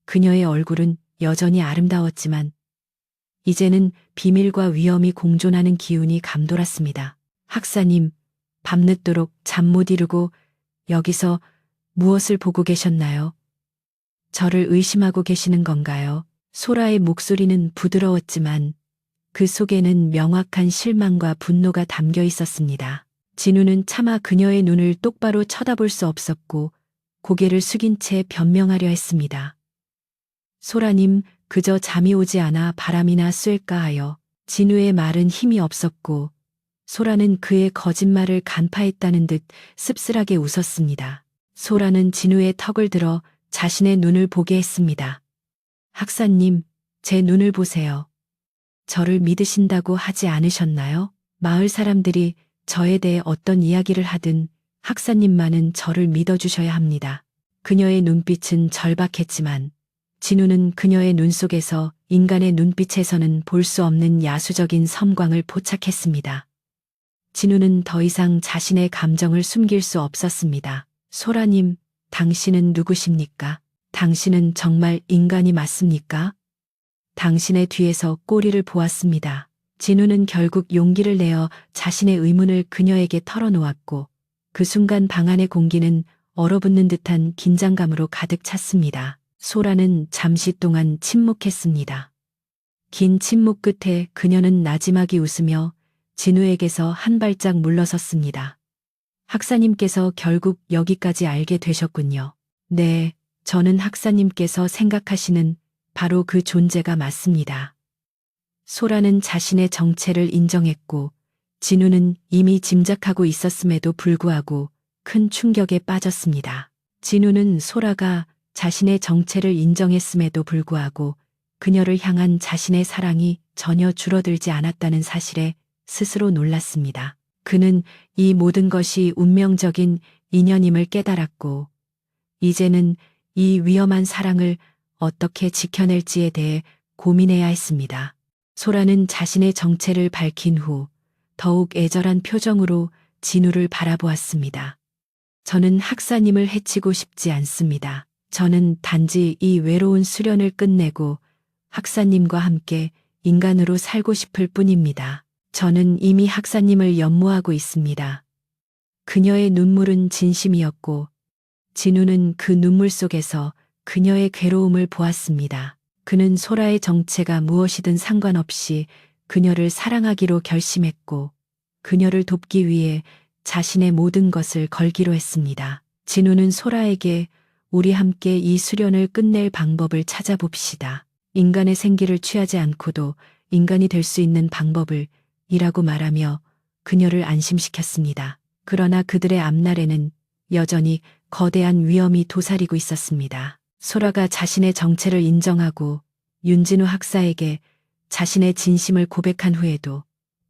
Speaker 1: 그녀의 얼굴은 여전히 아름다웠지만 이제는 비밀과 위험이 공존하는 기운이 감돌았습니다. 학사님, 밤늦도록 잠 못 이루고 여기서 무엇을 보고 계셨나요? 저를 의심하고 계시는 건가요? 소라의 목소리는 부드러웠지만 그 속에는 명확한 실망과 분노가 담겨 있었습니다. 진우는 차마 그녀의 눈을 똑바로 쳐다볼 수 없었고 고개를 숙인 채 변명하려 했습니다. 소라님, 그저 잠이 오지 않아 바람이나 쐴까 하여. 진우의 말은 힘이 없었고 소라는 그의 거짓말을 간파했다는 듯 씁쓸하게 웃었습니다. 소라는 진우의 턱을 들어 자신의 눈을 보게 했습니다. 학사님, 제 눈을 보세요. 저를 믿으신다고 하지 않으셨나요? 마을 사람들이 저에 대해 어떤 이야기를 하든 학사님만은 저를 믿어주셔야 합니다. 그녀의 눈빛은 절박했지만 진우는 그녀의 눈 속에서 인간의 눈빛에서는 볼 수 없는 야수적인 섬광을 포착했습니다. 진우는 더 이상 자신의 감정을 숨길 수 없었습니다. 소라님, 당신은 누구십니까? 당신은 정말 인간이 맞습니까? 당신의 뒤에서 꼬리를 보았습니다. 진우는 결국 용기를 내어 자신의 의문을 그녀에게 털어놓았고 그 순간 방 안의 공기는 얼어붙는 듯한 긴장감으로 가득 찼습니다. 소라는 잠시 동안 침묵했습니다. 긴 침묵 끝에 그녀는 나지막이 웃으며 진우에게서 한 발짝 물러섰습니다. 학사님께서 결국 여기까지 알게 되셨군요. 네, 저는 학사님께서 생각하시는 바로 그 존재가 맞습니다. 소라는 자신의 정체를 인정했고 진우는 이미 짐작하고 있었음에도 불구하고 큰 충격에 빠졌습니다. 진우는 소라가 자신의 정체를 인정했음에도 불구하고 그녀를 향한 자신의 사랑이 전혀 줄어들지 않았다는 사실에 스스로 놀랐습니다. 그는 이 모든 것이 운명적인 인연임을 깨달았고 이제는 이 위험한 사랑을 어떻게 지켜낼지에 대해 고민해야 했습니다. 소라는 자신의 정체를 밝힌 후 더욱 애절한 표정으로 진우를 바라보았습니다. 저는 학사님을 해치고 싶지 않습니다. 저는 단지 이 외로운 수련을 끝내고 학사님과 함께 인간으로 살고 싶을 뿐입니다. 저는 이미 학사님을 연모하고 있습니다. 그녀의 눈물은 진심이었고 진우는 그 눈물 속에서 그녀의 괴로움을 보았습니다. 그는 소라의 정체가 무엇이든 상관없이 그녀를 사랑하기로 결심했고 그녀를 돕기 위해 자신의 모든 것을 걸기로 했습니다. 진우는 소라에게 우리 함께 이 수련을 끝낼 방법을 찾아봅시다. 인간의 생기를 취하지 않고도 인간이 될 수 있는 방법을 이라고 말하며 그녀를 안심시켰습니다. 그러나 그들의 앞날에는 여전히 거대한 위험이 도사리고 있었습니다. 소라가 자신의 정체를 인정하고 윤진우 학사에게 자신의 진심을 고백한 후에도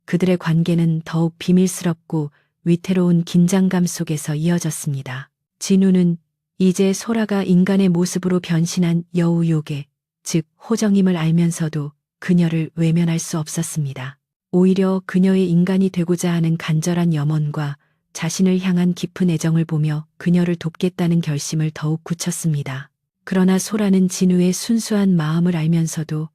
Speaker 1: 그들의 관계는 더욱 비밀스럽고 위태로운 긴장감 속에서 이어졌습니다. 진우는 이제 소라가 인간의 모습으로 변신한 여우 요괴, 즉 호정임을 알면서도 그녀를 외면할 수 없었습니다. 오히려 그녀의 인간이 되고자 하는 간절한 염원과 자신을 향한 깊은 애정을 보며 그녀를 돕겠다는 결심을 더욱 굳혔습니다. 그러나 소라는 진우의 순수한 마음을 알면서도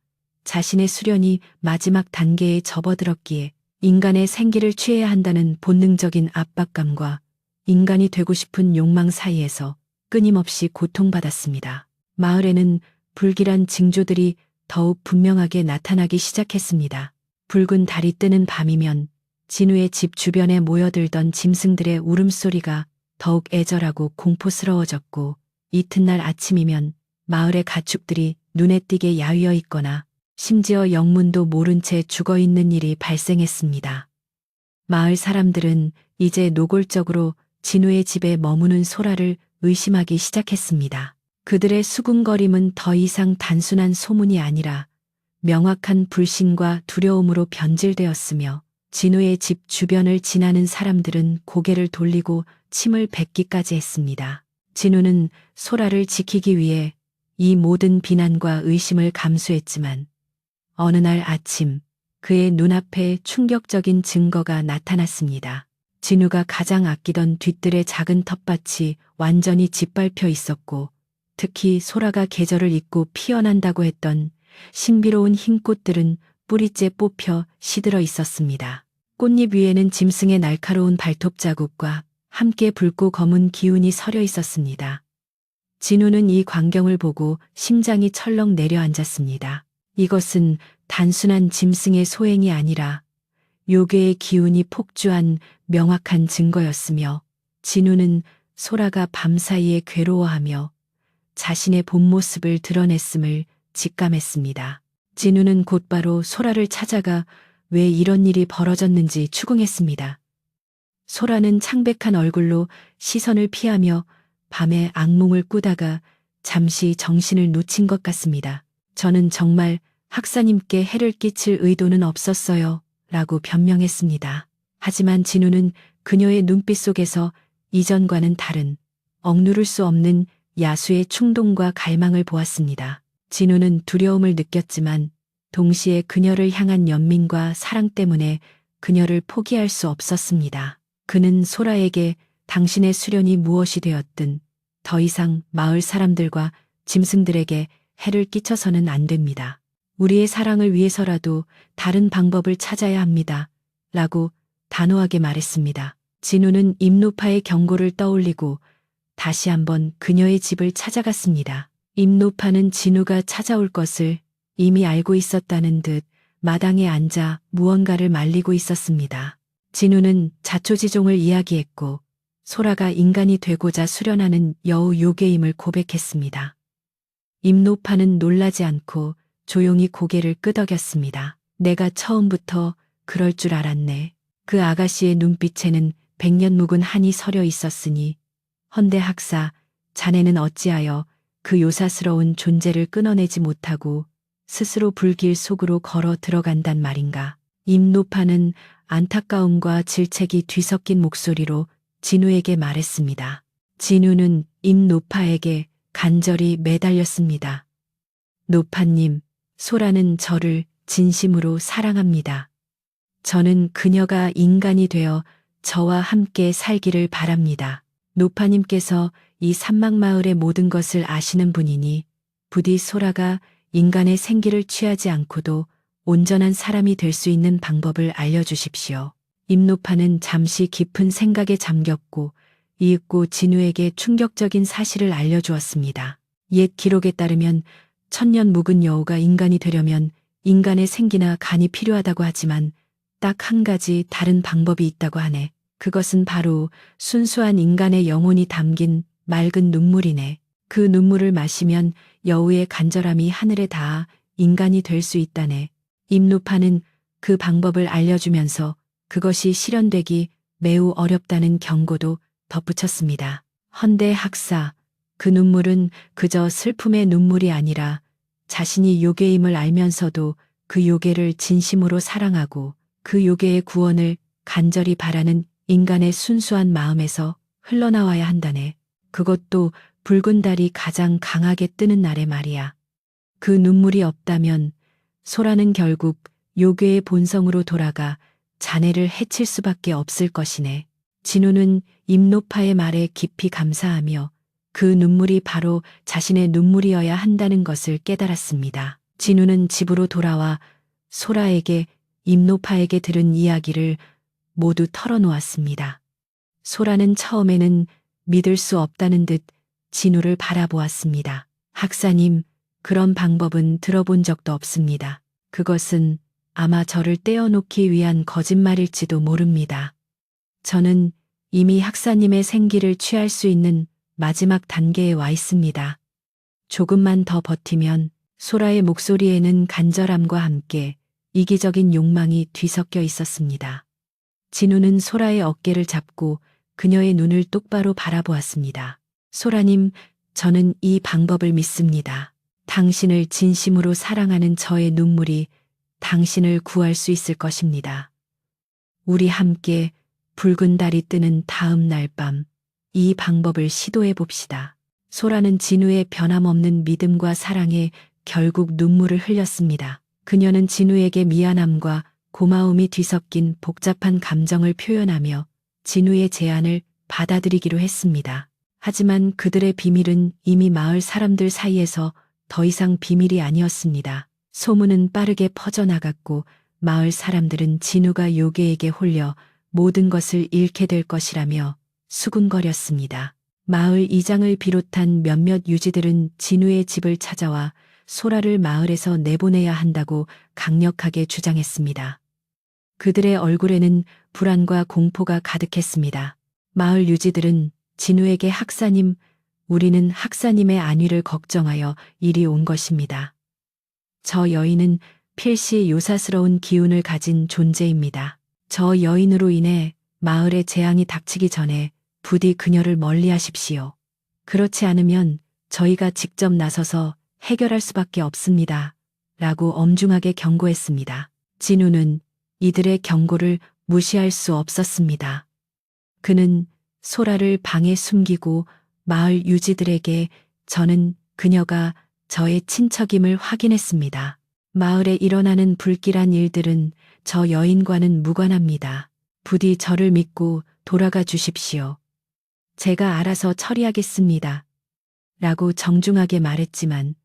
Speaker 1: 자신의 수련이 마지막 단계에 접어들었기에 인간의 생기를 취해야 한다는 본능적인 압박감과 인간이 되고 싶은 욕망 사이에서 끊임없이 고통받았습니다. 마을에는 불길한 징조들이 더욱 분명하게 나타나기 시작했습니다. 붉은 달이 뜨는 밤이면 진우의 집 주변에 모여들던 짐승들의 울음소리가 더욱 애절하고 공포스러워졌고 이튿날 아침이면 마을의 가축들이 눈에 띄게 야위어 있거나 심지어 영문도 모른 채 죽어 있는 일이 발생했습니다. 마을 사람들은 이제 노골적으로 진우의 집에 머무는 소라를 의심하기 시작했습니다. 그들의 수군거림은 더 이상 단순한 소문이 아니라 명확한 불신과 두려움으로 변질되었으며 진우의 집 주변을 지나는 사람들은 고개를 돌리고 침을 뱉기까지 했습니다. 진우는 소라를 지키기 위해 이 모든 비난과 의심을 감수했지만 어느 날 아침 그의 눈앞에 충격적인 증거가 나타났습니다. 진우가 가장 아끼던 뒤뜰의 작은 텃밭이 완전히 짓밟혀 있었고 특히 소라가 계절을 잊고 피어난다고 했던 신비로운 흰 꽃들은 뿌리째 뽑혀 시들어 있었습니다. 꽃잎 위에는 짐승의 날카로운 발톱 자국과 함께 붉고 검은 기운이 서려 있었습니다. 진우는 이 광경을 보고 심장이 철렁 내려앉았습니다. 이것은 단순한 짐승의 소행이 아니라 요괴의 기운이 폭주한 명확한 증거였으며 진우는 소라가 밤사이에 괴로워하며 자신의 본 모습을 드러냈음을 직감했습니다. 진우는 곧바로 소라를 찾아가 왜 이런 일이 벌어졌는지 추궁했습니다. 소라는 창백한 얼굴로 시선을 피하며 밤에 악몽을 꾸다가 잠시 정신을 놓친 것 같습니다. 저는 정말 학사님께 해를 끼칠 의도는 없었어요. 라고 변명했습니다. 하지만 진우는 그녀의 눈빛 속에서 이전과는 다른 억누를 수 없는 야수의 충동과 갈망을 보았습니다. 진우는 두려움을 느꼈지만 동시에 그녀를 향한 연민과 사랑 때문에 그녀를 포기할 수 없었습니다. 그는 소라에게 당신의 수련이 무엇이 되었든 더 이상 마을 사람들과 짐승들에게 해를 끼쳐서는 안 됩니다. 우리의 사랑을 위해서라도 다른 방법을 찾아야 합니다. 라고 단호하게 말했습니다. 진우는 임노파의 경고를 떠올리고 다시 한번 그녀의 집을 찾아갔습니다. 임노파는 진우가 찾아올 것을 이미 알고 있었다는 듯 마당에 앉아 무언가를 말리고 있었습니다. 진우는 자초지종을 이야기했고 소라가 인간이 되고자 수련하는 여우 요괴임을 고백했습니다. 임노파는 놀라지 않고 조용히 고개를 끄덕였습니다. 내가 처음부터 그럴 줄 알았네. 그 아가씨의 눈빛에는 백년 묵은 한이 서려 있었으니 헌데 학사, 자네는 어찌하여 그 요사스러운 존재를 끊어내지 못하고 스스로 불길 속으로 걸어 들어간단 말인가. 임노파는 안타까움과 질책이 뒤섞인 목소리로 진우에게 말했습니다. 진우는 임노파에게 간절히 매달렸습니다. 노파님, 소라는 저를 진심으로 사랑합니다. 저는 그녀가 인간이 되어 저와 함께 살기를 바랍니다. 노파님께서 이 산막마을의 모든 것을 아시는 분이니 부디 소라가 인간의 생기를 취하지 않고도 온전한 사람이 될 수 있는 방법을 알려주십시오. 임노파는 잠시 깊은 생각에 잠겼고 이윽고 진우에게 충격적인 사실을 알려주었습니다. 옛 기록에 따르면 천년 묵은 여우가 인간이 되려면 인간의 생기나 간이 필요하다고 하지만 딱 한 가지 다른 방법이 있다고 하네. 그것은 바로 순수한 인간의 영혼이 담긴 맑은 눈물이네. 그 눈물을 마시면 여우의 간절함이 하늘에 닿아 인간이 될 수 있다네. 임노파는 그 방법을 알려주면서 그것이 실현되기 매우 어렵다는 경고도 덧붙였습니다. 헌데 학사, 그 눈물은 그저 슬픔의 눈물이 아니라 자신이 요괴임을 알면서도 그 요괴를 진심으로 사랑하고 그 요괴의 구원을 간절히 바라는 인간의 순수한 마음에서 흘러나와야 한다네. 그것도 붉은 달이 가장 강하게 뜨는 날에 말이야. 그 눈물이 없다면 소라는 결국 요괴의 본성으로 돌아가 자네를 해칠 수밖에 없을 것이네. 진우는 임노파의 말에 깊이 감사하며 그 눈물이 바로 자신의 눈물이어야 한다는 것을 깨달았습니다. 진우는 집으로 돌아와 소라에게 임노파에게 들은 이야기를 모두 털어놓았습니다. 소라는 처음에는 믿을 수 없다는 듯 진우를 바라보았습니다. 학사님, 그런 방법은 들어본 적도 없습니다. 그것은 아마 저를 떼어놓기 위한 거짓말일지도 모릅니다. 저는 이미 학사님의 생기를 취할 수 있는 마지막 단계에 와 있습니다. 조금만 더 버티면. 소라의 목소리에는 간절함과 함께 이기적인 욕망이 뒤섞여 있었습니다. 진우는 소라의 어깨를 잡고 그녀의 눈을 똑바로 바라보았습니다. 소라님, 저는 이 방법을 믿습니다. 당신을 진심으로 사랑하는 저의 눈물이 당신을 구할 수 있을 것입니다. 우리 함께 붉은 달이 뜨는 다음 날 밤, 이 방법을 시도해 봅시다. 소라는 진우의 변함없는 믿음과 사랑에 결국 눈물을 흘렸습니다. 그녀는 진우에게 미안함과 고마움이 뒤섞인 복잡한 감정을 표현하며 진우의 제안을 받아들이기로 했습니다. 하지만 그들의 비밀은 이미 마을 사람들 사이에서 더 이상 비밀이 아니었습니다. 소문은 빠르게 퍼져나갔고 마을 사람들은 진우가 요괴에게 홀려 모든 것을 잃게 될 것이라며 수군거렸습니다. 마을 이장을 비롯한 몇몇 유지들은 진우의 집을 찾아와 소라를 마을에서 내보내야 한다고 강력하게 주장했습니다. 그들의 얼굴에는 불안과 공포가 가득했습니다. 마을 유지들은 진우에게 학사님, 우리는 학사님의 안위를 걱정하여 이리 온 것입니다. 저 여인은 필시 요사스러운 기운을 가진 존재입니다. 저 여인으로 인해 마을에 재앙이 닥치기 전에 부디 그녀를 멀리 하십시오. 그렇지 않으면 저희가 직접 나서서 해결할 수밖에 없습니다. 라고 엄중하게 경고했습니다. 진우는 이들의 경고를 무시할 수 없었습니다. 그는 소라를 방에 숨기고 마을 유지들에게 저는 그녀가 저의 친척임을 확인했습니다. 마을에 일어나는 불길한 일들은 저 여인과는 무관합니다. 부디 저를 믿고 돌아가 주십시오. 제가 알아서 처리하겠습니다. 라고 정중하게 말했지만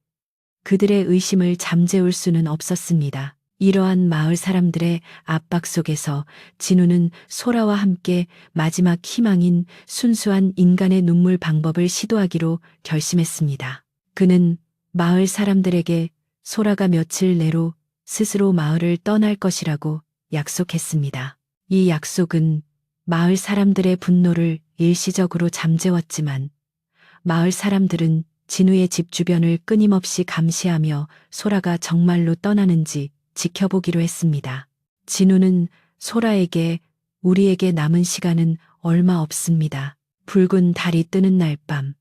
Speaker 1: 그들의 의심을 잠재울 수는 없었습니다. 이러한 마을 사람들의 압박 속에서 진우는 소라와 함께 마지막 희망인 순수한 인간의 눈물 방법을 시도하기로 결심했습니다. 그는 마을 사람들에게 소라가 며칠 내로 스스로 마을을 떠날 것이라고 약속했습니다. 이 약속은 마을 사람들의 분노를 일시적으로 잠재웠지만 마을 사람들은 진우의 집 주변을 끊임없이 감시하며 소라가 정말로 떠나는지 지켜보기로 했습니다. 진우는 소라에게 우리에게 남은 시간은 얼마 없습니다. 붉은 달이 뜨는 날 밤,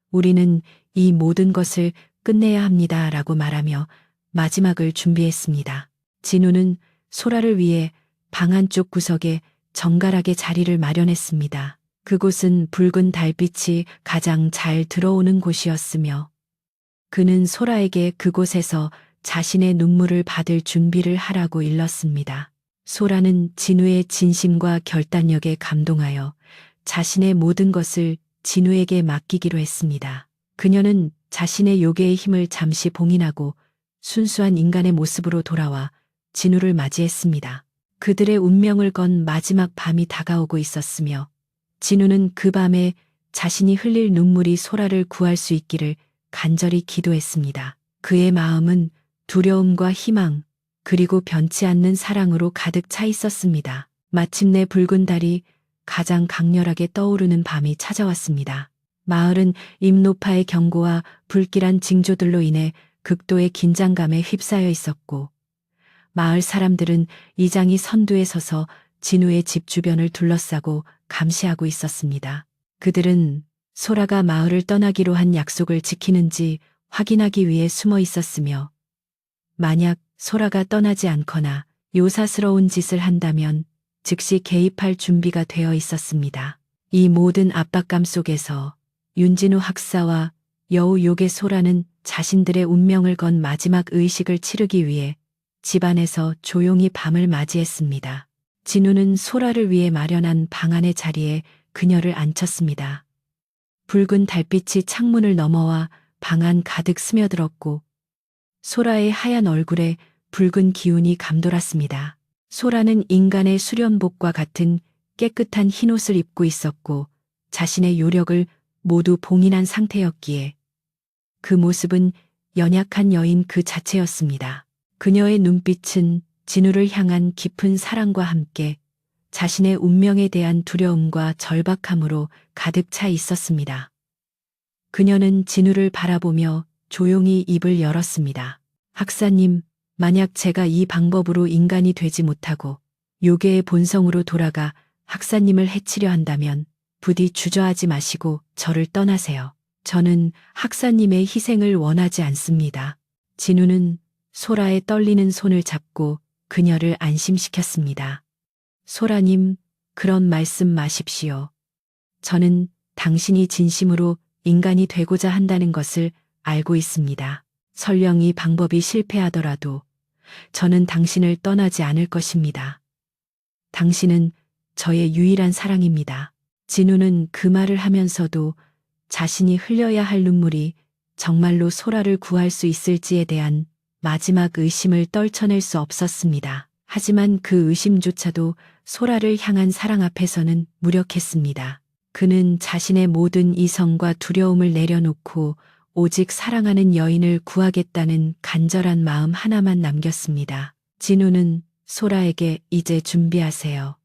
Speaker 1: 우리는 이 모든 것을 끝내야 합니다. 라고 말하며 마지막을 준비했습니다. 진우는 소라를 위해 방 한쪽 구석에 정갈하게 자리를 마련했습니다. 그곳은 붉은 달빛이 가장 잘 들어오는 곳이었으며 그는 소라에게 그곳에서 자신의 눈물을 받을 준비를 하라고 일렀습니다. 소라는 진우의 진심과 결단력에 감동하여 자신의 모든 것을 진우에게 맡기기로 했습니다. 그녀는 자신의 요괴의 힘을 잠시 봉인하고 순수한 인간의 모습으로 돌아와 진우를 맞이했습니다. 그들의 운명을 건 마지막 밤이 다가오고 있었으며 진우는 그 밤에 자신이 흘릴 눈물이 소라를 구할 수 있기를 간절히 기도했습니다. 그의 마음은 두려움과 희망, 그리고 변치 않는 사랑으로 가득 차 있었습니다. 마침내 붉은 달이 가장 강렬하게 떠오르는 밤이 찾아왔습니다. 마을은 임노파의 경고와 불길한 징조들로 인해 극도의 긴장감에 휩싸여 있었고 마을 사람들은 이장이 선두에 서서 진우의 집 주변을 둘러싸고 감시하고 있었습니다. 그들은 소라가 마을을 떠나기로 한 약속을 지키는지 확인하기 위해 숨어 있었으며 만약 소라가 떠나지 않거나 요사스러운 짓을 한다면 즉시 개입할 준비가 되어 있었습니다. 이 모든 압박감 속에서 윤진우 학사와 여우 요괴 소라는 자신들의 운명을 건 마지막 의식을 치르기 위해 집안에서 조용히 밤을 맞이했습니다. 진우는 소라를 위해 마련한 방 안의 자리에 그녀를 앉혔습니다. 붉은 달빛이 창문을 넘어와 방 안 가득 스며들었고 소라의 하얀 얼굴에 붉은 기운이 감돌았습니다. 소라는 인간의 수련복과 같은 깨끗한 흰옷을 입고 있었고 자신의 요력을 모두 봉인한 상태였기에 그 모습은 연약한 여인 그 자체였습니다. 그녀의 눈빛은 진우를 향한 깊은 사랑과 함께 자신의 운명에 대한 두려움과 절박함으로 가득 차 있었습니다. 그녀는 진우를 바라보며 조용히 입을 열었습니다. 학사님, 만약 제가 이 방법으로 인간이 되지 못하고 요괴의 본성으로 돌아가 학사님을 해치려 한다면 부디 주저하지 마시고 저를 떠나세요. 저는 학사님의 희생을 원하지 않습니다. 진우는 소라의 떨리는 손을 잡고 그녀를 안심시켰습니다. 소라님, 그런 말씀 마십시오. 저는 당신이 진심으로 인간이 되고자 한다는 것을 알고 있습니다. 설령 이 방법이 실패하더라도 저는 당신을 떠나지 않을 것입니다. 당신은 저의 유일한 사랑입니다. 진우는 그 말을 하면서도 자신이 흘려야 할 눈물이 정말로 소라를 구할 수 있을지에 대한 마지막 의심을 떨쳐낼 수 없었습니다. 하지만 그 의심조차도 소라를 향한 사랑 앞에서는 무력했습니다. 그는 자신의 모든 이성과 두려움을 내려놓고 오직 사랑하는 여인을 구하겠다는 간절한 마음 하나만 남겼습니다. 진우는 소라에게 이제 준비하세요.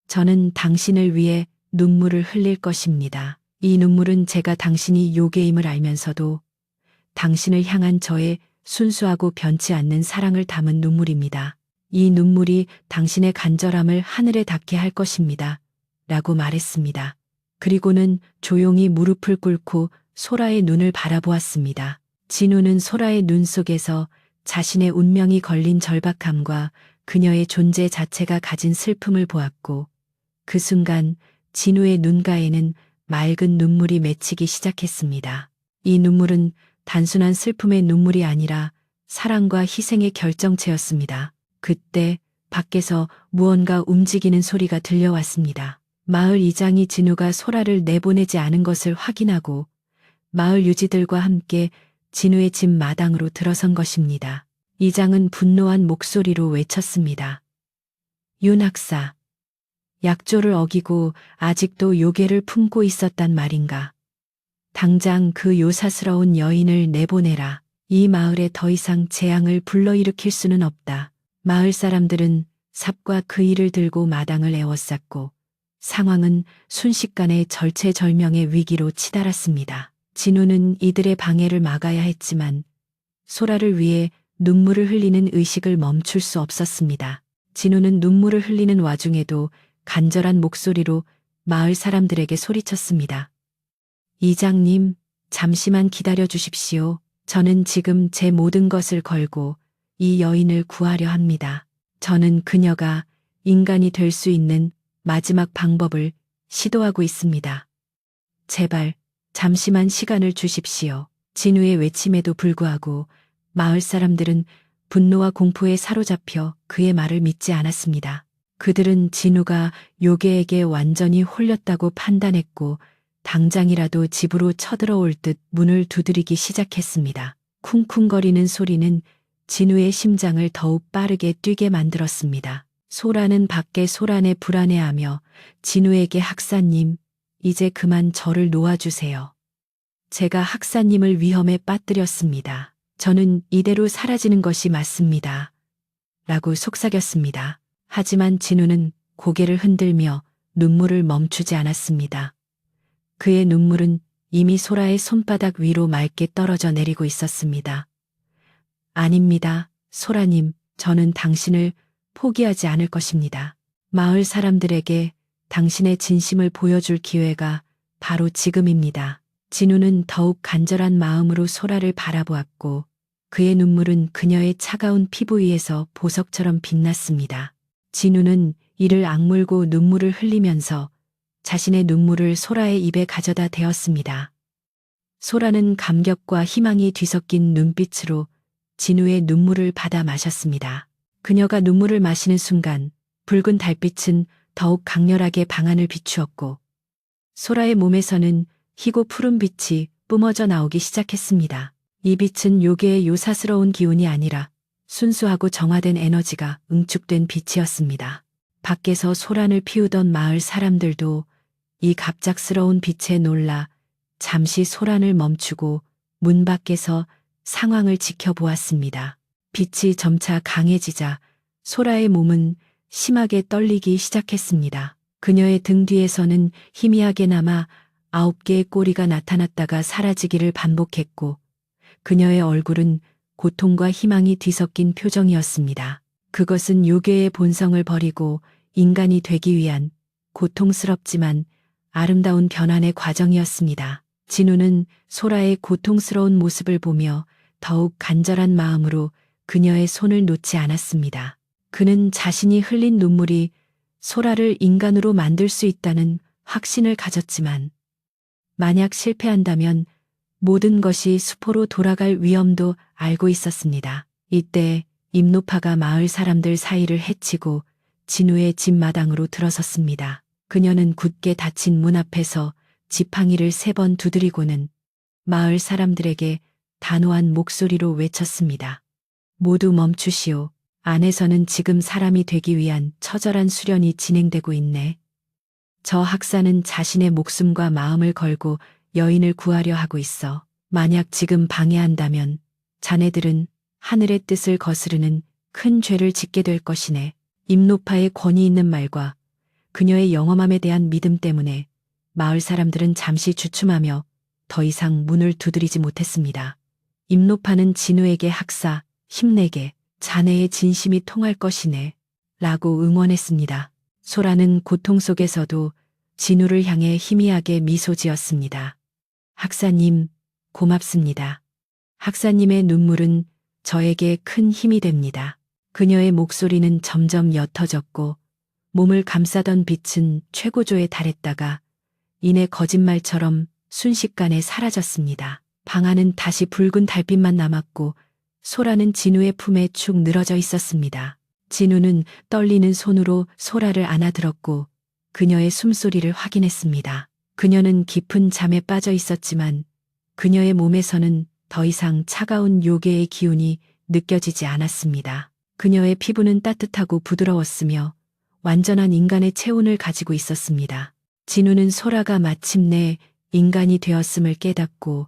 Speaker 1: 저는 당신을 위해 눈물을 흘릴 것입니다. 이 눈물은 제가 당신이 요괴임을 알면서도 당신을 향한 저의 순수하고 변치 않는 사랑을 담은 눈물입니다. 이 눈물이 당신의 간절함을 하늘에 닿게 할 것입니다. 라고 말했습니다. 그리고는 조용히 무릎을 꿇고 소라의 눈을 바라보았습니다. 진우는 소라의 눈 속에서 자신의 운명이 걸린 절박함과 그녀의 존재 자체가 가진 슬픔을 보았고 그 순간 진우의 눈가에는 맑은 눈물이 맺히기 시작했습니다. 이 눈물은 단순한 슬픔의 눈물이 아니라 사랑과 희생의 결정체였습니다. 그때 밖에서 무언가 움직이는 소리가 들려왔습니다. 마을 이장이 진우가 소라를 내보내지 않은 것을 확인하고 마을 유지들과 함께 진우의 집 마당으로 들어선 것입니다. 이장은 분노한 목소리로 외쳤습니다. 윤 학사, 약조를 어기고 아직도 요괴를 품고 있었단 말인가. 당장 그 요사스러운 여인을 내보내라. 이 마을에 더 이상 재앙을 불러일으킬 수는 없다. 마을 사람들은 삽과 그 일을 들고 마당을 에워쌌고 상황은 순식간에 절체절명의 위기로 치달았습니다. 진우는 이들의 방해를 막아야 했지만 소라를 위해 눈물을 흘리는 의식을 멈출 수 없었습니다. 진우는 눈물을 흘리는 와중에도 간절한 목소리로 마을 사람들에게 소리쳤습니다. 이장님, 잠시만 기다려 주십시오. 저는 지금 제 모든 것을 걸고 이 여인을 구하려 합니다. 저는 그녀가 인간이 될 수 있는 마지막 방법을 시도하고 있습니다. 제발 잠시만 시간을 주십시오. 진우의 외침에도 불구하고 마을 사람들은 분노와 공포에 사로잡혀 그의 말을 믿지 않았습니다. 그들은 진우가 요괴에게 완전히 홀렸다고 판단했고 당장이라도 집으로 쳐들어올 듯 문을 두드리기 시작했습니다. 쿵쿵거리는 소리는 진우의 심장을 더욱 빠르게 뛰게 만들었습니다. 소라는 밖에 소란에 불안해하며 진우에게 학사님, 이제 그만 저를 놓아주세요. 제가 학사님을 위험에 빠뜨렸습니다. 저는 이대로 사라지는 것이 맞습니다. 라고 속삭였습니다. 하지만 진우는 고개를 흔들며 눈물을 멈추지 않았습니다. 그의 눈물은 이미 소라의 손바닥 위로 맑게 떨어져 내리고 있었습니다. 아닙니다, 소라님, 저는 당신을 포기하지 않을 것입니다. 마을 사람들에게 당신의 진심을 보여줄 기회가 바로 지금입니다. 진우는 더욱 간절한 마음으로 소라를 바라보았고 그의 눈물은 그녀의 차가운 피부 위에서 보석처럼 빛났습니다. 진우는 이를 악물고 눈물을 흘리면서 자신의 눈물을 소라의 입에 가져다 대었습니다. 소라는 감격과 희망이 뒤섞인 눈빛으로 진우의 눈물을 받아 마셨습니다. 그녀가 눈물을 마시는 순간 붉은 달빛은 더욱 강렬하게 방안을 비추었고 소라의 몸에서는 희고 푸른 빛이 뿜어져 나오기 시작했습니다. 이 빛은 요괴의 요사스러운 기운이 아니라 순수하고 정화된 에너지가 응축된 빛이었습니다. 밖에서 소란을 피우던 마을 사람들도 이 갑작스러운 빛에 놀라 잠시 소란을 멈추고 문 밖에서 상황을 지켜보았습니다. 빛이 점차 강해지자 소라의 몸은 심하게 떨리기 시작했습니다. 그녀의 등 뒤에서는 희미하게나마 9개의 꼬리가 나타났다가 사라지기를 반복했고 그녀의 얼굴은 고통과 희망이 뒤섞인 표정이었습니다. 그것은 요괴의 본성을 버리고 인간이 되기 위한 고통스럽지만 아름다운 변환의 과정이었습니다. 진우는 소라의 고통스러운 모습을 보며 더욱 간절한 마음으로 그녀의 손을 놓지 않았습니다. 그는 자신이 흘린 눈물이 소라를 인간으로 만들 수 있다는 확신을 가졌지만 만약 실패한다면 모든 것이 수포로 돌아갈 위험도 알고 있었습니다. 이때 임노파가 마을 사람들 사이를 헤치고 진우의 집 마당으로 들어섰습니다. 그녀는 굳게 닫힌 문 앞에서 지팡이를 3번 두드리고는 마을 사람들에게 단호한 목소리로 외쳤습니다. 모두 멈추시오. 안에서는 지금 사람이 되기 위한 처절한 수련이 진행되고 있네. 저 학사는 자신의 목숨과 마음을 걸고 여인을 구하려 하고 있어. 만약 지금 방해한다면 자네들은 하늘의 뜻을 거스르는 큰 죄를 짓게 될 것이네. 임노파의 권위 있는 말과 그녀의 영험함에 대한 믿음 때문에 마을 사람들은 잠시 주춤하며 더 이상 문을 두드리지 못했습니다. 임노파는 진우에게 학사, 힘내게, 자네의 진심이 통할 것이네. 라고 응원했습니다. 소라는 고통 속에서도 진우를 향해 희미하게 미소 지었습니다. 학사님, 고맙습니다. 학사님의 눈물은 저에게 큰 힘이 됩니다. 그녀의 목소리는 점점 옅어졌고 몸을 감싸던 빛은 최고조에 달했다가 이내 거짓말처럼 순식간에 사라졌습니다. 방 안은 다시 붉은 달빛만 남았고 소라는 진우의 품에 축 늘어져 있었습니다. 진우는 떨리는 손으로 소라를 안아들었고 그녀의 숨소리를 확인했습니다. 그녀는 깊은 잠에 빠져 있었지만 그녀의 몸에서는 더 이상 차가운 요괴의 기운이 느껴지지 않았습니다. 그녀의 피부는 따뜻하고 부드러웠으며 완전한 인간의 체온을 가지고 있었습니다. 진우는 소라가 마침내 인간이 되었음을 깨닫고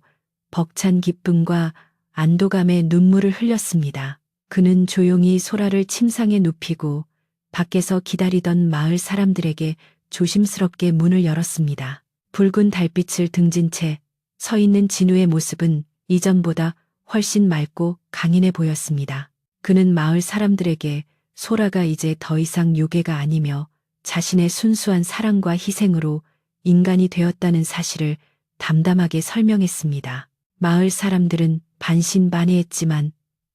Speaker 1: 벅찬 기쁨과 안도감에 눈물을 흘렸습니다. 그는 조용히 소라를 침상에 눕히고 밖에서 기다리던 마을 사람들에게 조심스럽게 문을 열었습니다. 붉은 달빛을 등진 채 서 있는 진우의 모습은 이전보다 훨씬 맑고 강인해 보였습니다. 그는 마을 사람들에게 소라가 이제 더 이상 요괴가 아니며 자신의 순수한 사랑과 희생으로 인간이 되었다는 사실을 담담하게 설명했습니다. 마을 사람들은 반신반의했지만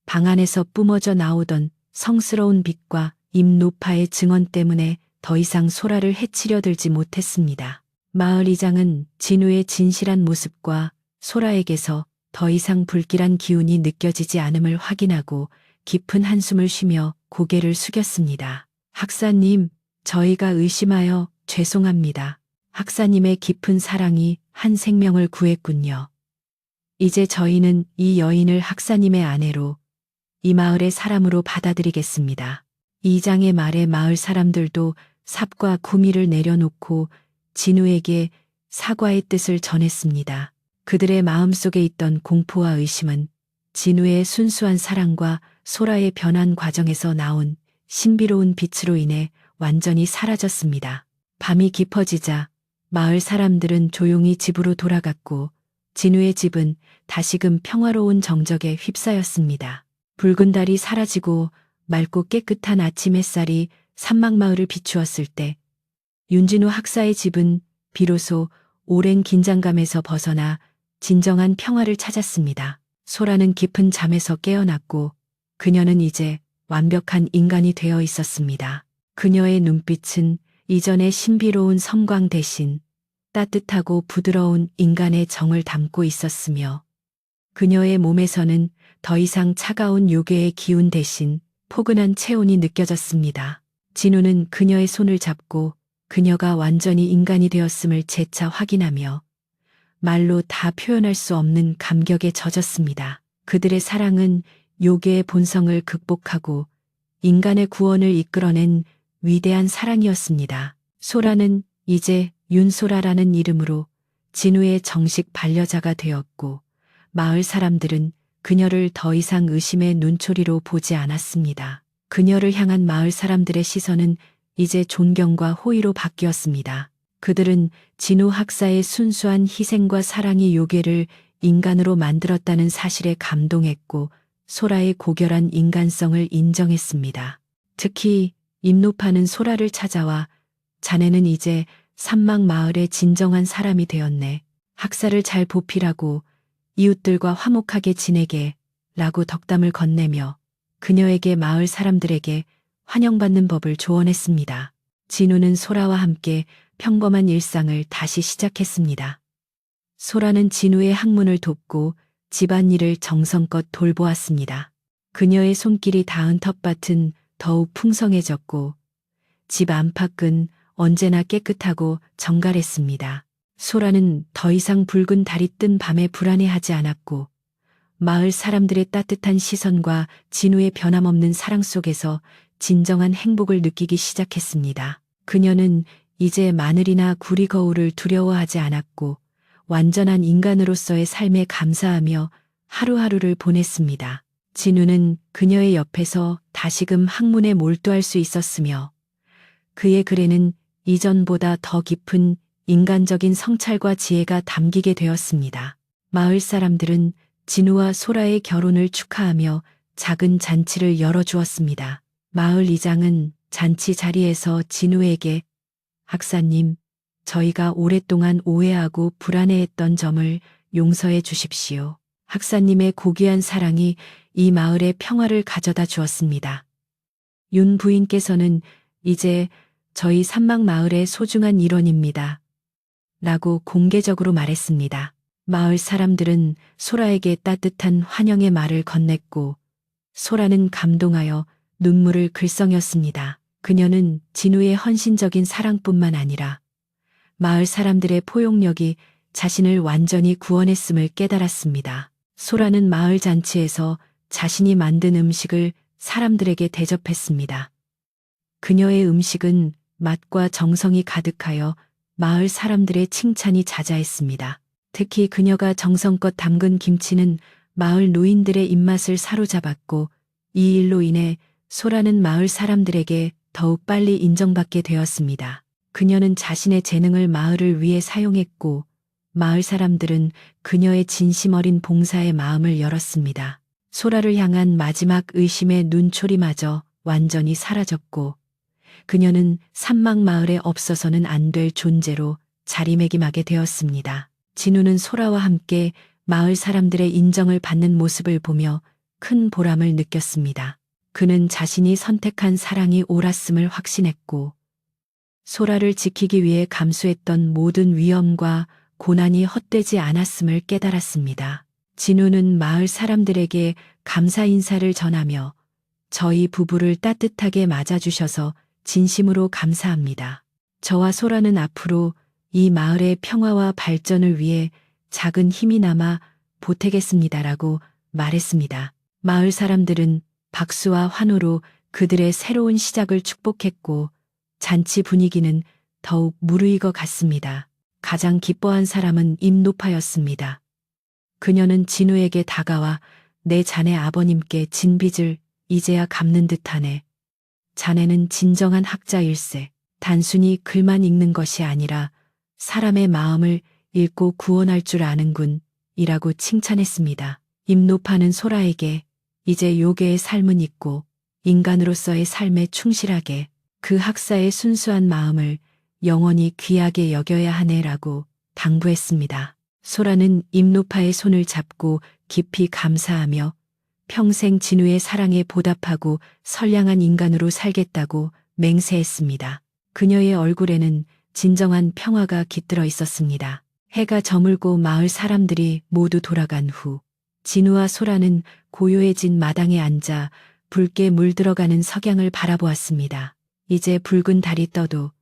Speaker 1: 방 안에서 뿜어져 나오던 성스러운 빛과 임노파의 증언 때문에 더 이상 소라를 해치려 들지 못했습니다. 마을 이장은 진우의 진실한 모습과 소라에게서 더 이상 불길한 기운이 느껴지지 않음을 확인하고 깊은 한숨을 쉬며 고개를 숙였습니다. 학사님, 저희가 의심하여 죄송합니다. 학사님의 깊은 사랑이 한 생명을 구했군요. 이제 저희는 이 여인을 학사님의 아내로 이 마을의 사람으로 받아들이겠습니다. 이장의 말에 마을 사람들도 삽과 구미를 내려놓고 진우에게 사과의 뜻을 전했습니다. 그들의 마음속에 있던 공포와 의심은 진우의 순수한 사랑과 소라의 변환 과정에서 나온 신비로운 빛으로 인해 완전히 사라졌습니다. 밤이 깊어지자 마을 사람들은 조용히 집으로 돌아갔고 진우의 집은 다시금 평화로운 정적에 휩싸였습니다. 붉은 달이 사라지고 맑고 깨끗한 아침 햇살이 산막마을을 비추었을 때 윤진우 학사의 집은 비로소 오랜 긴장감에서 벗어나 진정한 평화를 찾았습니다. 소라는 깊은 잠에서 깨어났고 그녀는 이제 완벽한 인간이 되어 있었습니다. 그녀의 눈빛은 이전의 신비로운 섬광 대신 따뜻하고 부드러운 인간의 정을 담고 있었으며 그녀의 몸에서는 더 이상 차가운 요괴의 기운 대신 포근한 체온이 느껴졌습니다. 진우는 그녀의 손을 잡고 그녀가 완전히 인간이 되었음을 재차 확인하며 말로 다 표현할 수 없는 감격에 젖었습니다. 그들의 사랑은 요괴의 본성을 극복하고 인간의 구원을 이끌어낸 위대한 사랑이었습니다. 소라는 이제 윤소라라는 이름으로 진우의 정식 반려자가 되었고 마을 사람들은 그녀를 더 이상 의심의 눈초리로 보지 않았습니다. 그녀를 향한 마을 사람들의 시선은 이제 존경과 호의로 바뀌었습니다. 그들은 진우 학사의 순수한 희생과 사랑이 요괴를 인간으로 만들었다는 사실에 감동했고 소라의 고결한 인간성을 인정했습니다. 특히 임노파는 소라를 찾아와 자네는 이제 산막 마을의 진정한 사람이 되었네. 학사를 잘 보필하고 이웃들과 화목하게 지내게 라고 덕담을 건네며 그녀에게 마을 사람들에게 환영받는 법을 조언했습니다. 진우는 소라와 함께 평범한 일상을 다시 시작했습니다. 소라는 진우의 학문을 돕고 집안일을 정성껏 돌보았습니다. 그녀의 손길이 닿은 텃밭은 더욱 풍성해졌고 집 안팎은 언제나 깨끗하고 정갈했습니다. 소라는 더 이상 붉은 달이 뜬 밤에 불안해하지 않았고 마을 사람들의 따뜻한 시선과 진우의 변함없는 사랑 속에서 진정한 행복을 느끼기 시작했습니다. 그녀는 이제 마늘이나 구리 거울을 두려워하지 않았고 완전한 인간으로서의 삶에 감사하며 하루하루를 보냈습니다. 진우는 그녀의 옆에서 다시금 학문에 몰두할 수 있었으며 그의 글에는 이전보다 더 깊은 인간적인 성찰과 지혜가 담기게 되었습니다. 마을 사람들은 진우와 소라의 결혼을 축하하며 작은 잔치를 열어주었습니다. 마을 이장은 잔치 자리에서 진우에게 학사님, 저희가 오랫동안 오해하고 불안해했던 점을 용서해 주십시오. 학사님의 고귀한 사랑이 이 마을에 평화를 가져다 주었습니다. 윤 부인께서는 이제 저희 산막마을의 소중한 일원입니다. 라고 공개적으로 말했습니다. 마을 사람들은 소라에게 따뜻한 환영의 말을 건넸고 소라는 감동하여 눈물을 글썽였습니다. 그녀는 진우의 헌신적인 사랑뿐만 아니라 마을 사람들의 포용력이 자신을 완전히 구원했음을 깨달았습니다. 소라는 마을 잔치에서 자신이 만든 음식을 사람들에게 대접했습니다. 그녀의 음식은 맛과 정성이 가득하여 마을 사람들의 칭찬이 자자했습니다. 특히 그녀가 정성껏 담근 김치는 마을 노인들의 입맛을 사로잡았고 이 일로 인해 소라는 마을 사람들에게 더욱 빨리 인정받게 되었습니다. 그녀는 자신의 재능을 마을을 위해 사용했고 마을 사람들은 그녀의 진심 어린 봉사의 마음을 열었습니다. 소라를 향한 마지막 의심의 눈초리마저 완전히 사라졌고 그녀는 산막마을에 없어서는 안 될 존재로 자리매김하게 되었습니다. 진우는 소라와 함께 마을 사람들의 인정을 받는 모습을 보며 큰 보람을 느꼈습니다. 그는 자신이 선택한 사랑이 옳았음을 확신했고 소라를 지키기 위해 감수했던 모든 위험과 고난이 헛되지 않았음을 깨달았습니다. 진우는 마을 사람들에게 감사 인사를 전하며 저희 부부를 따뜻하게 맞아주셔서 진심으로 감사합니다. 저와 소라는 앞으로 이 마을의 평화와 발전을 위해 작은 힘이 남아 보태겠습니다라고 말했습니다. 마을 사람들은 박수와 환호로 그들의 새로운 시작을 축복했고 잔치 분위기는 더욱 무르익어 갔습니다. 가장 기뻐한 사람은 임노파였습니다. 그녀는 진우에게 다가와 내 자네 아버님께 진 빚을 이제야 갚는 듯하네. 자네는 진정한 학자일세. 단순히 글만 읽는 것이 아니라 사람의 마음을 읽고 구원할 줄 아는군. 이라고 칭찬했습니다. 임노파는 소라에게 이제 요괴의 삶은 잊고 인간으로서의 삶에 충실하게 그 학사의 순수한 마음을 영원히 귀하게 여겨야 하네라고 당부했습니다. 소라는 임노파의 손을 잡고 깊이 감사하며 평생 진우의 사랑에 보답하고 선량한 인간으로 살겠다고 맹세했습니다. 그녀의 얼굴에는 진정한 평화가 깃들어 있었습니다. 해가 저물고 마을 사람들이 모두 돌아간 후 진우와 소라는 고요해진 마당에 앉아 붉게 물들어가는 석양을 바라보았습니다. 이제 붉은 달이 떠도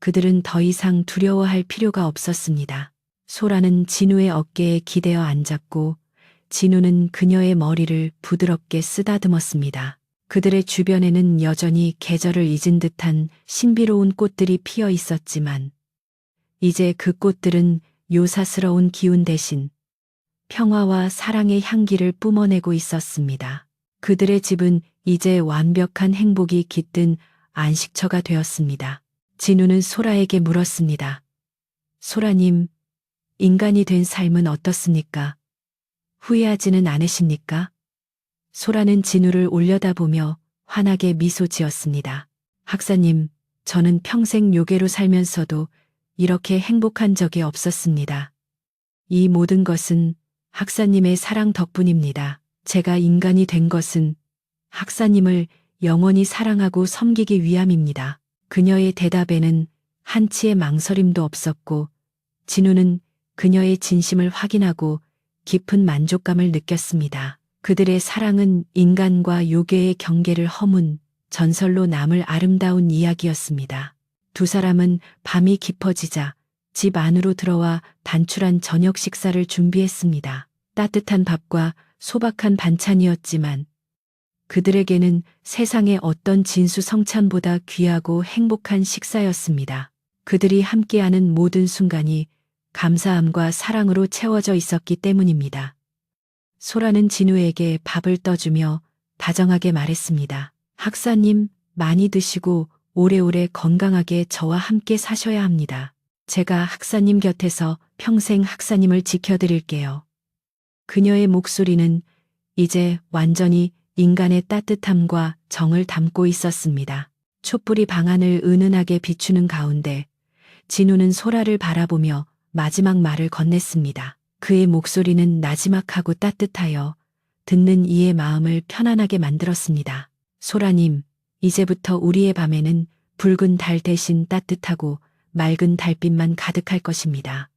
Speaker 1: 그들은 더 이상 두려워할 필요가 없었습니다. 소라는 진우의 어깨에 기대어 앉았고 진우는 그녀의 머리를 부드럽게 쓰다듬었습니다. 그들의 주변에는 여전히 계절을 잊은 듯한 신비로운 꽃들이 피어 있었지만 이제 그 꽃들은 요사스러운 기운 대신 평화와 사랑의 향기를 뿜어내고 있었습니다. 그들의 집은 이제 완벽한 행복이 깃든 안식처가 되었습니다. 진우는 소라에게 물었습니다. 소라님, 인간이 된 삶은 어떻습니까? 후회하지는 않으십니까? 소라는 진우를 올려다보며 환하게 미소 지었습니다. 학사님, 저는 평생 요괴로 살면서도 이렇게 행복한 적이 없었습니다. 이 모든 것은 학사님의 사랑 덕분입니다. 제가 인간이 된 것은 학사님을 영원히 사랑하고 섬기기 위함입니다. 그녀의 대답에는 한치의 망설임도 없었고 진우는 그녀의 진심을 확인하고 깊은 만족감을 느꼈습니다. 그들의 사랑은 인간과 요괴의 경계를 허문 전설로 남을 아름다운 이야기였습니다. 두 사람은 밤이 깊어지자 집 안으로 들어와 단출한 저녁 식사를 준비했습니다. 따뜻한 밥과 소박한 반찬이었지만 그들에게는 세상의 어떤 진수성찬보다 귀하고 행복한 식사였습니다. 그들이 함께하는 모든 순간이 감사함과 사랑으로 채워져 있었기 때문입니다. 소라는 진우에게 밥을 떠주며 다정하게 말했습니다. 학사님, 많이 드시고 오래오래 건강하게 저와 함께 사셔야 합니다. 제가 학사님 곁에서 평생 학사님을 지켜드릴게요. 그녀의 목소리는 이제 완전히 인간의 따뜻함과 정을 담고 있었습니다. 촛불이 방안을 은은하게 비추는 가운데 진우는 소라를 바라보며 마지막 말을 건넸습니다. 그의 목소리는 나지막하고 따뜻하여 듣는 이의 마음을 편안하게 만들었습니다. 소라님, 이제부터 우리의 밤에는 붉은 달 대신 따뜻하고 맑은 달빛만 가득할 것입니다.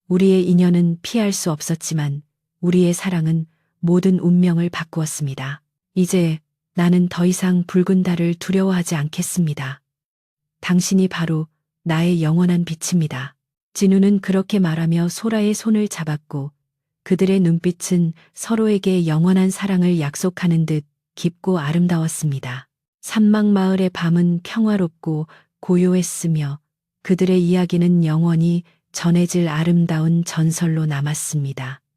Speaker 1: 우리의 인연은 피할 수 없었지만 우리의 사랑은 모든 운명을 바꾸었습니다. 이제 나는 더 이상 붉은 달을 두려워하지 않겠습니다. 당신이 바로 나의 영원한 빛입니다. 진우는 그렇게 말하며 소라의 손을 잡았고 그들의 눈빛은 서로에게 영원한 사랑을 약속하는 듯 깊고 아름다웠습니다. 산막마을의 밤은 평화롭고 고요했으며 그들의 이야기는 영원히 전해질 아름다운 전설로 남았습니다.